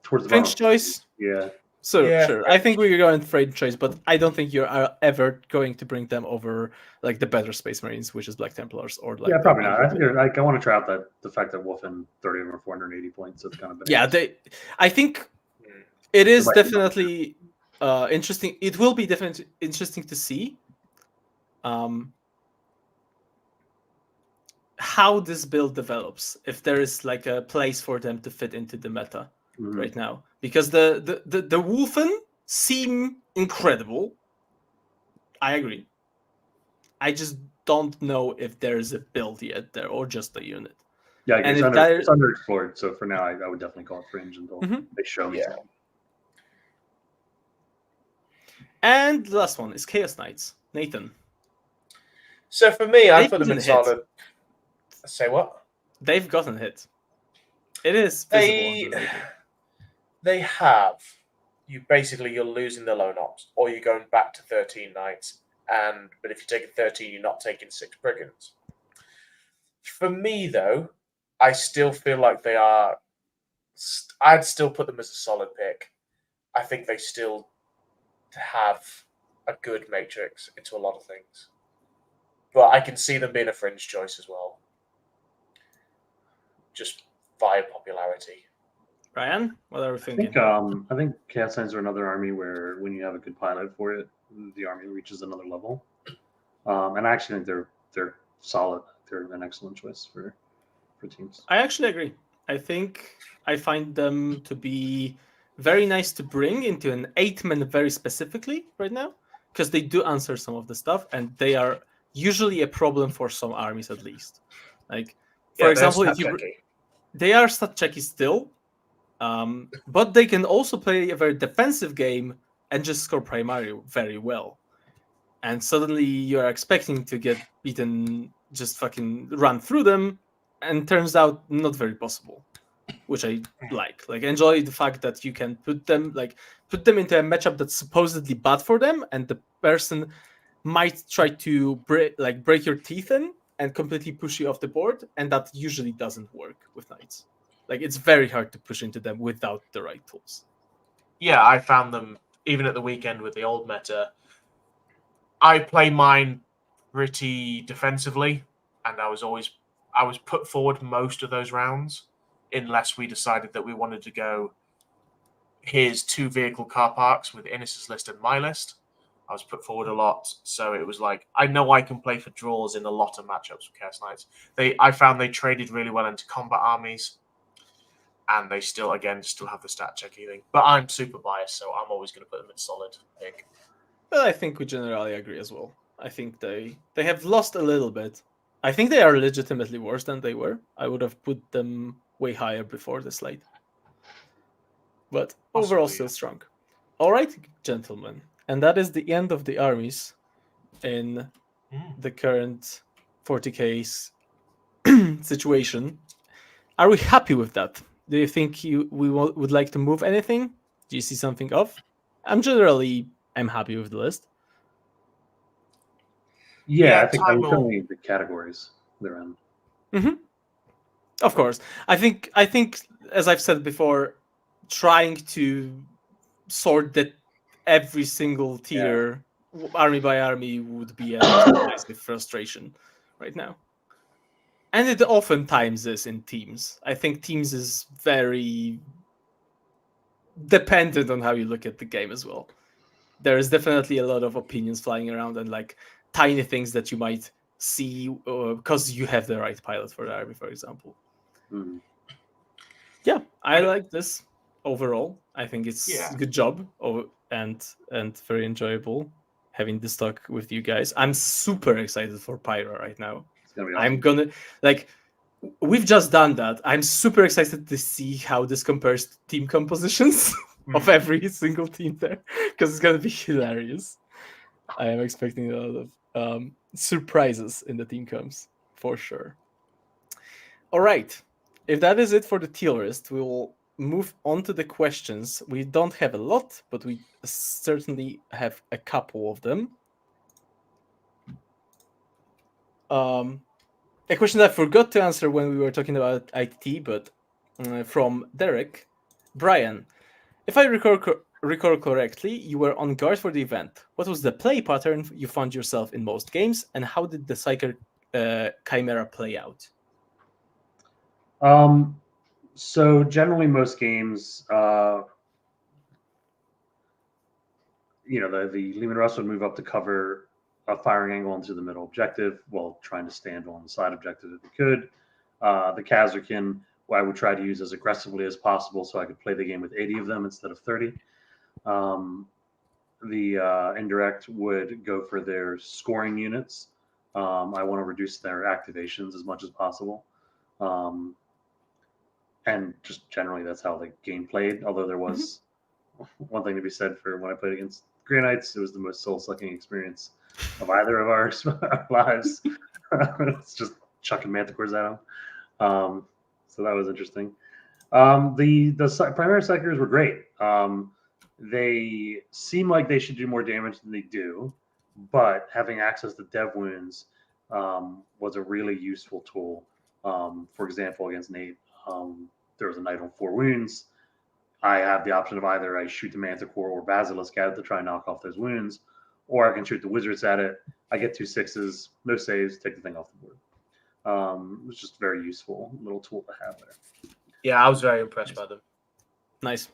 towards the Fringe bottom. choice. Yeah. So Yeah, sure, I think we're going fringe choice, but I don't think you're ever going to bring them over like the better Space Marines, which is Black Templars or like Yeah, probably not. I think they're like I want to try out the fact that Wolfen 30 over 480 points. That's kind of bananas. Yeah, I think it is Right. definitely interesting. It will be definitely interesting to see how this build develops, if there is like a place for them to fit into the meta right now, because the Wolfen seem incredible. I agree. I just don't know if there's a build yet there or just a unit. Yeah, it's underexplored. So for now, I would definitely call it fringe until they show me something. And the last one is Chaos Knights. Nathan. So for me, I put them in solid. Say what? They've gotten hit. It is visible. They have. You're losing the lone ops, or you're going back to 13 knights. But if you're taking 13, you're not taking 6 brigands. For me, though, I still feel like they are. I'd still put them as a solid pick. I think they still have a good matrix into a lot of things. But I can see them being a fringe choice as well. Just via popularity. Ryan, what are we thinking? I think Chaos Knights are another army where when you have a good pilot for it, the army reaches another level. And I actually think they're solid. They're an excellent choice for teams. I actually agree. I think I find them to be very nice to bring into an 8-man very specifically right now, because they do answer some of the stuff, and they are usually a problem for some armies at least. Like, for example, they are stat checky still, but they can also play a very defensive game and just score primary very well. And suddenly you're expecting to get beaten, just fucking run through them, and turns out not very possible, which I like. Like, enjoy the fact that you can put them into a matchup that's supposedly bad for them, and the person might try to break your teeth in and completely push you off the board, and that usually doesn't work with knights. Like, it's very hard to push into them without the right tools. Yeah, I found them even at the weekend with the old meta. I play mine pretty defensively, and I was put forward most of those rounds, unless we decided that we wanted to go, here's 2 vehicle car parks with Innis's list and my list. I was put forward a lot, so it was like, I know I can play for draws in a lot of matchups with Chaos Knights. I found they traded really well into combat armies, and they still have the stat checky thing. But I'm super biased, so I'm always going to put them in solid pick. But I think we generally agree as well. I think they have lost a little bit. I think they are legitimately worse than they were. I would have put them way higher before the slate. But overall, still strong. All right, gentlemen. And that is the end of the armies in the current 40K situation. Are we happy with that? Do you think we would like to move anything? Do you see something off? I'm happy with the list. Yeah, I think I'm showing the categories they're in. Mm-hmm. Of course. I think, as I've said before, trying to sort every single tier, army by army, would be a massive frustration right now. And it oftentimes is in teams. I think teams is very dependent on how you look at the game as well. there is definitely a lot of opinions flying around and like tiny things that you might see because you have the right pilot for the army, for example. Mm. Yeah, I like this overall. I think it's Yeah. a good job and very enjoyable having this talk with you guys. I'm super excited for Pyro right now. It's gonna be I'm awesome. gonna like we've just done that. I'm super excited to see how this compares to team compositions of every single team there because it's gonna be hilarious. I am expecting a lot of surprises in the team comps for sure. All right. If that is it for the tier list, we will move on to the questions. We don't have a lot, but we certainly have a couple of them. A question that I forgot to answer when we were talking about IT, but from Derek. Brian, if I recall correctly, you were on guard for the event. What was the play pattern you found yourself in most games, and how did the Psyker Chimera play out? So generally, most games, the Lehman Russ would move up to cover a firing angle into the middle objective while trying to stand on the side objective if he could. The Kazarkin, I would try to use as aggressively as possible so I could play the game with 80 of them instead of 30. The indirect would go for their scoring units. I want to reduce their activations as much as possible. And just generally, that's how the game played. Although there was one thing to be said for when I played against Grey Knights, it was the most soul-sucking experience of either of our lives. It's just chucking manticores at them. So that was interesting. The primary psychers were great. They seem like they should do more damage than they do, but having access to dev wounds was a really useful tool. For example, against Nate, there was a knight on 4 wounds. I have the option of either I shoot the Manticore or Basilisk at it to try and knock off those wounds, or I can shoot the Wizards at it. I get 2 6s, no saves, take the thing off the board. It was just a very useful little tool to have there. Yeah, I was very impressed by them. Nice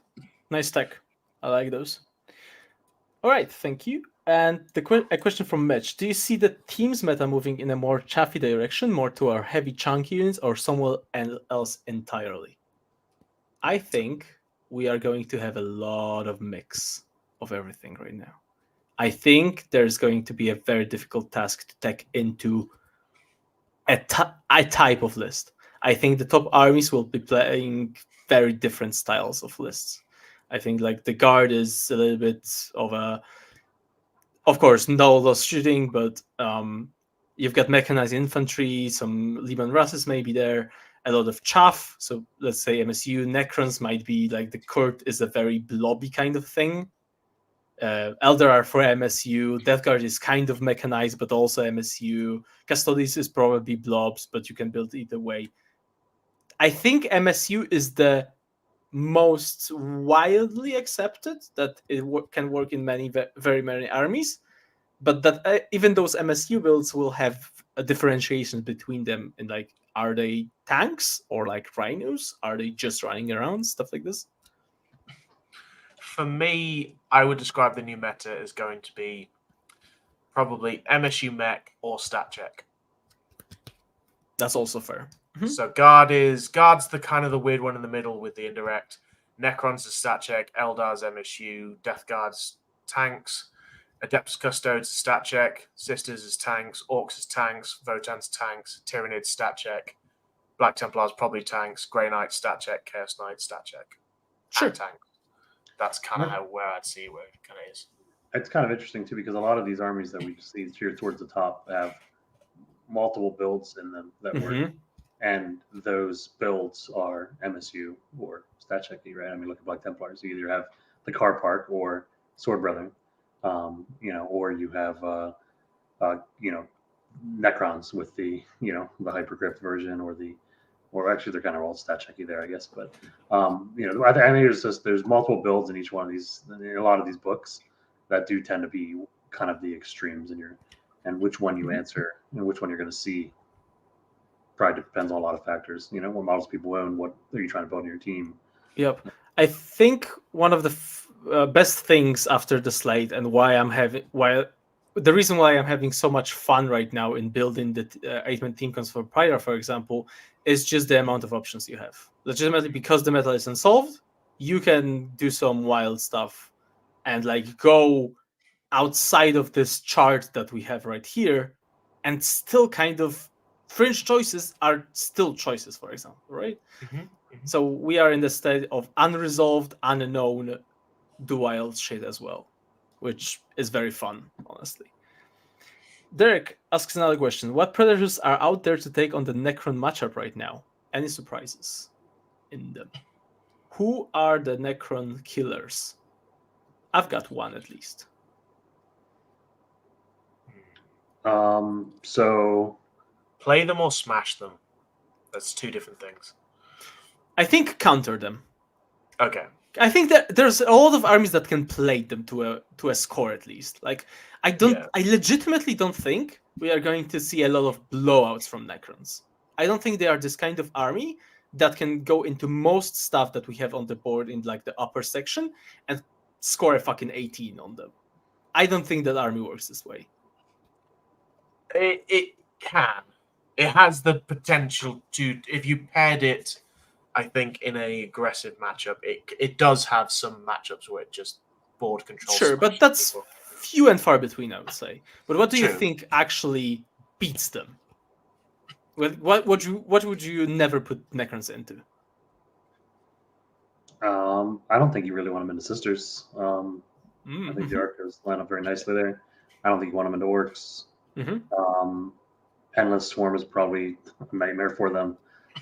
tech. I like those. All right, thank you. And a question from Mitch: do you see the team's meta moving in a more chaffy direction, more to our heavy chunky units, or somewhere else entirely? I think we are going to have a lot of mix of everything right now. I think there's going to be a very difficult task to tech into a type of list. I think the top armies will be playing very different styles of lists. I think like the guard is a little bit of a, of course, no loss shooting, but you've got mechanized infantry, some Liban Russes maybe there, a lot of chaff. So let's say MSU Necrons might be like the Kurt is a very blobby kind of thing. Eldar for MSU, Death Guard is kind of mechanized, but also MSU. Custodes is probably blobs, but you can build either way. I think MSU is the most widely accepted that it can work in very many armies, but that even those MSU builds will have a differentiation between them in like, are they tanks or like rhinos? Are they just running around? Stuff like this. For me, I would describe the new meta as going to be probably MSU mech or stat check. That's also fair. Mm-hmm. So guard's the kind of the weird one in the middle with the indirect. Necron's is stat check, Eldar's MSU, Death Guard's tanks, Adeptus Custodes is stat check, Sisters is tanks, Orcs is tanks, Votan's tanks, Tyranids stat check, Black Templars probably tanks, Grey Knight stat check, Chaos Knight stat check. Sure. And tanks. That's kind of where I'd see where it kind of is. It's kind of interesting too because a lot of these armies that we see here towards the top have multiple builds in them that work, and those builds are MSU or stat checky, right? I mean, look at Black Templars. You either have the Car Park or Sword Brethren, or you have Necrons with the the Hypercrypt version or actually they're kind of all stat checky there, I guess. But I think there's multiple builds in each one of these, in a lot of these books that do tend to be kind of the extremes and which one you answer and which one you're going to see probably depends on a lot of factors. What models people own, what are you trying to build in your team. Yep. I think one of the best things after the slate, and the reason why I'm having so much fun right now in building the 8-man team cons for Pyra, for example, is just the amount of options you have. Legitimately, because the meta is unsolved, you can do some wild stuff and like go outside of this chart that we have right here, and still kind of fringe choices are still choices, for example, right? So we are in the state of unresolved, unknown, do wild shit as well, which is very fun, honestly. Derek asks another question. What predators are out there to take on the Necron matchup right now? Any surprises in them? Who are the Necron killers? I've got one at least. So Play them or smash them. That's two different things. I think counter them. Okay. I think that there's a lot of armies that can play them to a score at least. Like I legitimately don't think we are going to see a lot of blowouts from Necrons. I don't think they are this kind of army that can go into most stuff that we have on the board in like the upper section and score a fucking 18 on them. I don't think that army works this way. It can. It has the potential to, if you paired it, I think, in an aggressive matchup, it does have some matchups where it just board control. Sure, but that's few and far between, I would say. But what do you True. think actually beats them? What would you never put Necrons into? I don't think you really want them into sisters. I think the Archers line up very nicely there. I don't think you want them into orcs. Endless Swarm is probably a nightmare for them,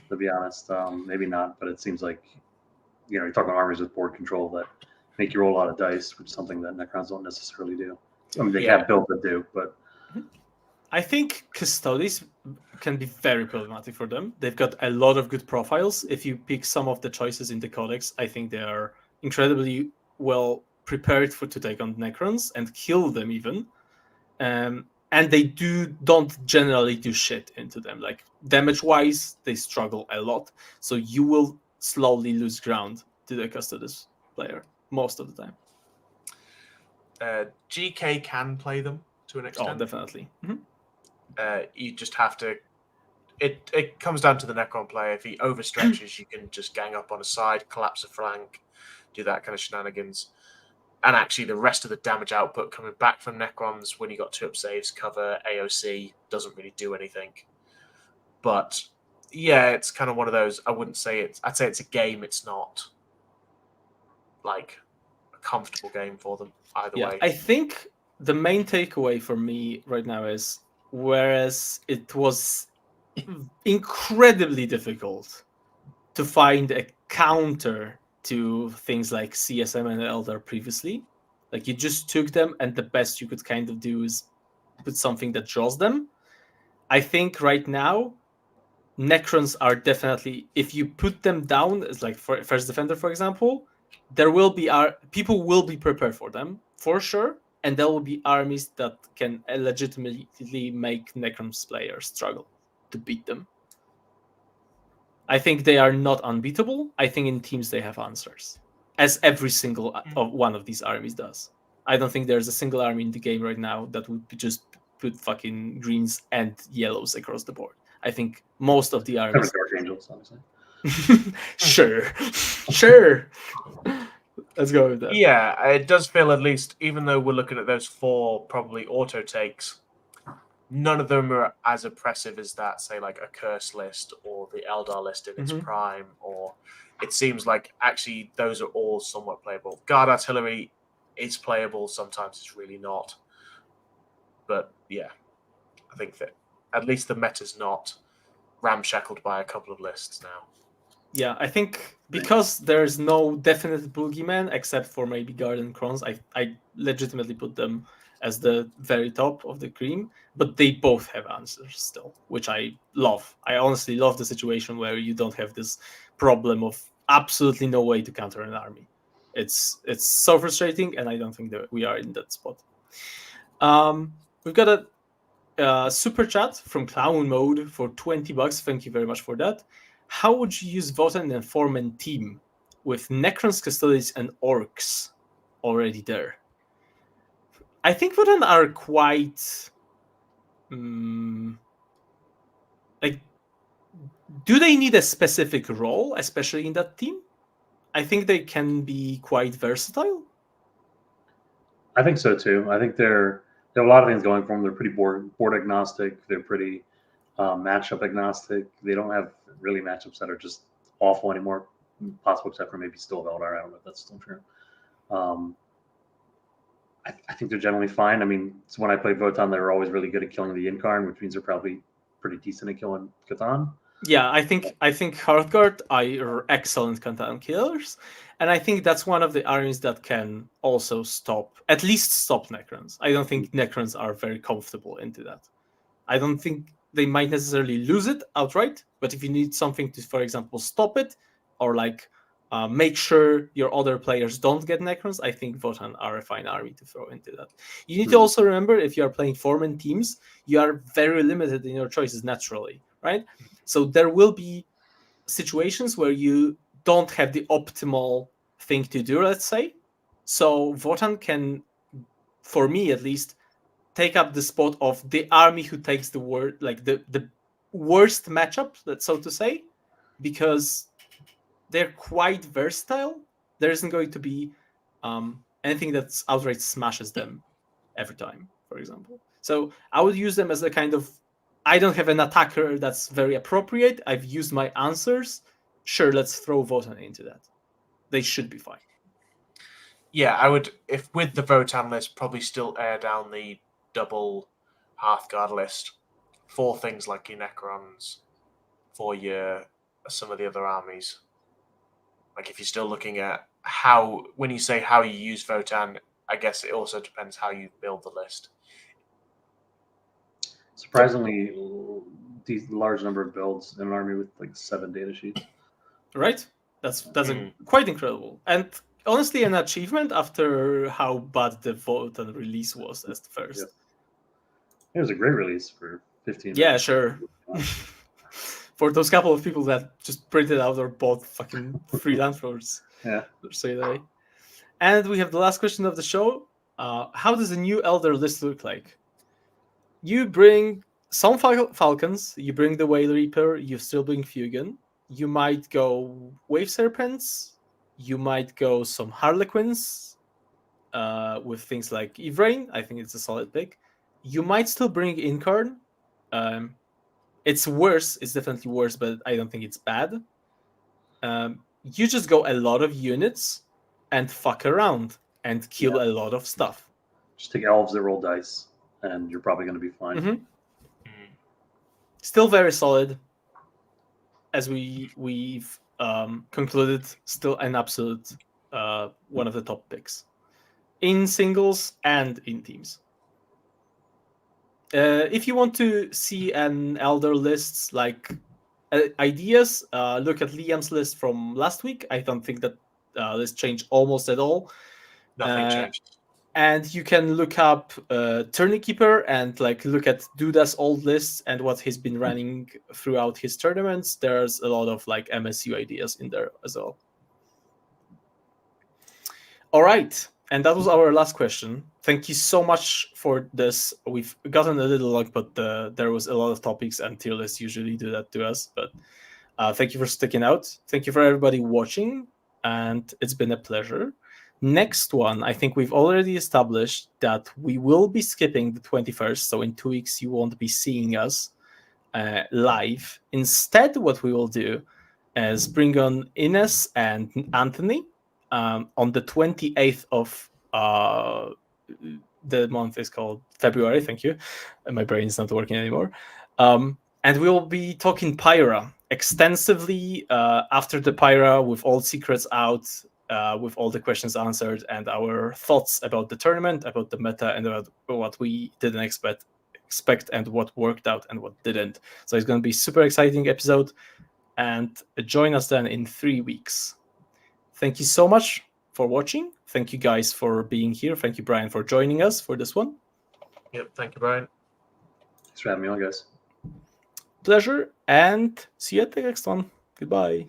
to be honest. Maybe not, but it seems like, you're talking about armies with board control that make you roll a lot of dice, which is something that Necrons don't necessarily do. I mean, they have built that do, but I think Custodes can be very problematic for them. They've got a lot of good profiles. If you pick some of the choices in the Codex, I think they are incredibly well prepared to take on Necrons and kill them even. And they don't generally do shit into them. Like damage-wise, they struggle a lot. So you will slowly lose ground to the Custodes player most of the time. GK can play them to an extent. Oh, definitely. You just have to. It comes down to the Necron player. If he overstretches, you can just gang up on a side, collapse a flank, do that kind of shenanigans. And actually, the rest of the damage output coming back from Necrons when you got 2-up saves, cover, AOC, doesn't really do anything. But yeah, it's kind of one of those. I wouldn't say it's. I'd say it's a game. It's not like a comfortable game for them either way. I think the main takeaway for me right now is, whereas it was incredibly difficult to find a counter to things like CSM and Eldar previously, like you just took them and the best you could kind of do is put something that draws them. I think right now Necrons are definitely, if you put them down as like for First Defender, for example, there will be people will be prepared for them for sure, and there will be armies that can legitimately make Necrons players struggle to beat them. I think they are not unbeatable. I think in teams they have answers, as every single one of these armies does. I don't think there's a single army in the game right now that would just put fucking greens and yellows across the board. I think most of the armies. Dark Angels, honestly. Sure. Let's go with that. Yeah, it does feel, at least, even though we're looking at those 4 probably auto takes, none of them are as oppressive as that, say, like a Curse list or the Eldar list in its prime, or it seems like actually those are all somewhat playable. Guard Artillery is playable, sometimes it's really not. But yeah, I think that at least the meta's not ramshackled by a couple of lists now. Yeah, I think because there's no definite boogeyman except for maybe Garden Crons, I legitimately put them as the very top of the cream, but they both have answers still, which I love. I honestly love the situation where you don't have this problem of absolutely no way to counter an army. It's so frustrating, and I don't think that we are in that spot. We've got a super chat from Clown Mode for $20. Thank you very much for that. How would you use Votan and Foreman team with Necrons, Custodes, and Orcs? already there. I think Votan are quite like, do they need a specific role, especially in that team? I think they can be quite versatile. I think so too. I think there are a lot of things going for them. They're pretty board agnostic. They're pretty matchup agnostic. They don't have really matchups that are just awful anymore. Possible except for maybe still Veldar. I don't know if that's still true. I think they're generally fine. I mean, so when I played Votan, they were always really good at killing the Incarn, which means they're probably pretty decent at killing Catan. Yeah, I think Hearthguard are excellent Catan killers, and I think that's one of the armies that can also at least stop Necrons. I don't think Necrons are very comfortable into that. I don't think they might necessarily lose it outright, but if you need something to, for example, stop it, or like make sure your other players don't get Necrons, I think Votan are a fine army to throw into that. You need to also remember, if you are playing Foreman teams, you are very limited in your choices naturally, right? So there will be situations where you don't have the optimal thing to do, let's say. So Votan can, for me at least, take up the spot of the army who takes the worst matchup, so to say, because they're quite versatile. There isn't going to be anything that outright smashes them every time, for example. So I would use them as a kind of, I don't have an attacker that's very appropriate. I've used my answers. Sure, let's throw Votan into that. They should be fine. Yeah, I would, if with the Votan list, probably still air down the double Hearthguard list for things like your Necrons, for some of the other armies. Like if you're still looking at when you say how you use Votan, I guess it also depends how you build the list. Surprisingly, these large number of builds in an army with like 7 data sheets. Right? That's quite incredible. And honestly, an achievement after how bad the Votan release was as the first. Yes. It was a great release for 15 Yeah, minutes. sure. For those couple of people that just printed out or bought fucking free landforms. Yeah. Say that. And we have the last question of the show. How does a new Elder list look like? You bring some Falcons, you bring the Whale Reaper, you still bring Fugan. You might go Wave Serpents, you might go some Harlequins with things like Ivrain. I think it's a solid pick. You might still bring Incarn. It's worse. It's definitely worse, but I don't think it's bad. You just go a lot of units and fuck around and kill a lot of stuff. Just take elves that roll dice, and you're probably going to be fine. Still very solid. As we've concluded, still an absolute one of the top picks in singles and in teams. If you want to see an Elder list like ideas, look at Liam's list from last week. I don't think that list changed almost at all. Nothing changed. And you can look up Tourney Keeper and like look at Duda's old lists and what he's been running throughout his tournaments. There's a lot of like MSU ideas in there as well. All right. And that was our last question. Thank you so much for this. We've gotten a little long, but there was a lot of topics, and tier lists usually do that to us. But thank you for sticking out. Thank you for everybody watching, and it's been a pleasure. Next one, I think we've already established that we will be skipping the 21st. So in 2 weeks, you won't be seeing us live. Instead, what we will do is bring on Ines and Anthony on the 28th of the month is called February. Thank you. My brain is not working anymore. And we will be talking Pyra extensively after the Pyra with all secrets out, with all the questions answered, and our thoughts about the tournament, about the meta, and about what we didn't expect and what worked out and what didn't. So it's going to be a super exciting episode, and join us then in 3 weeks. Thank you so much for watching. Thank you guys for being here. Thank you, Brian, for joining us for this one. Yep, thank you, Brian. Thanks for having me on, guys. Pleasure, and see you at the next one. Goodbye.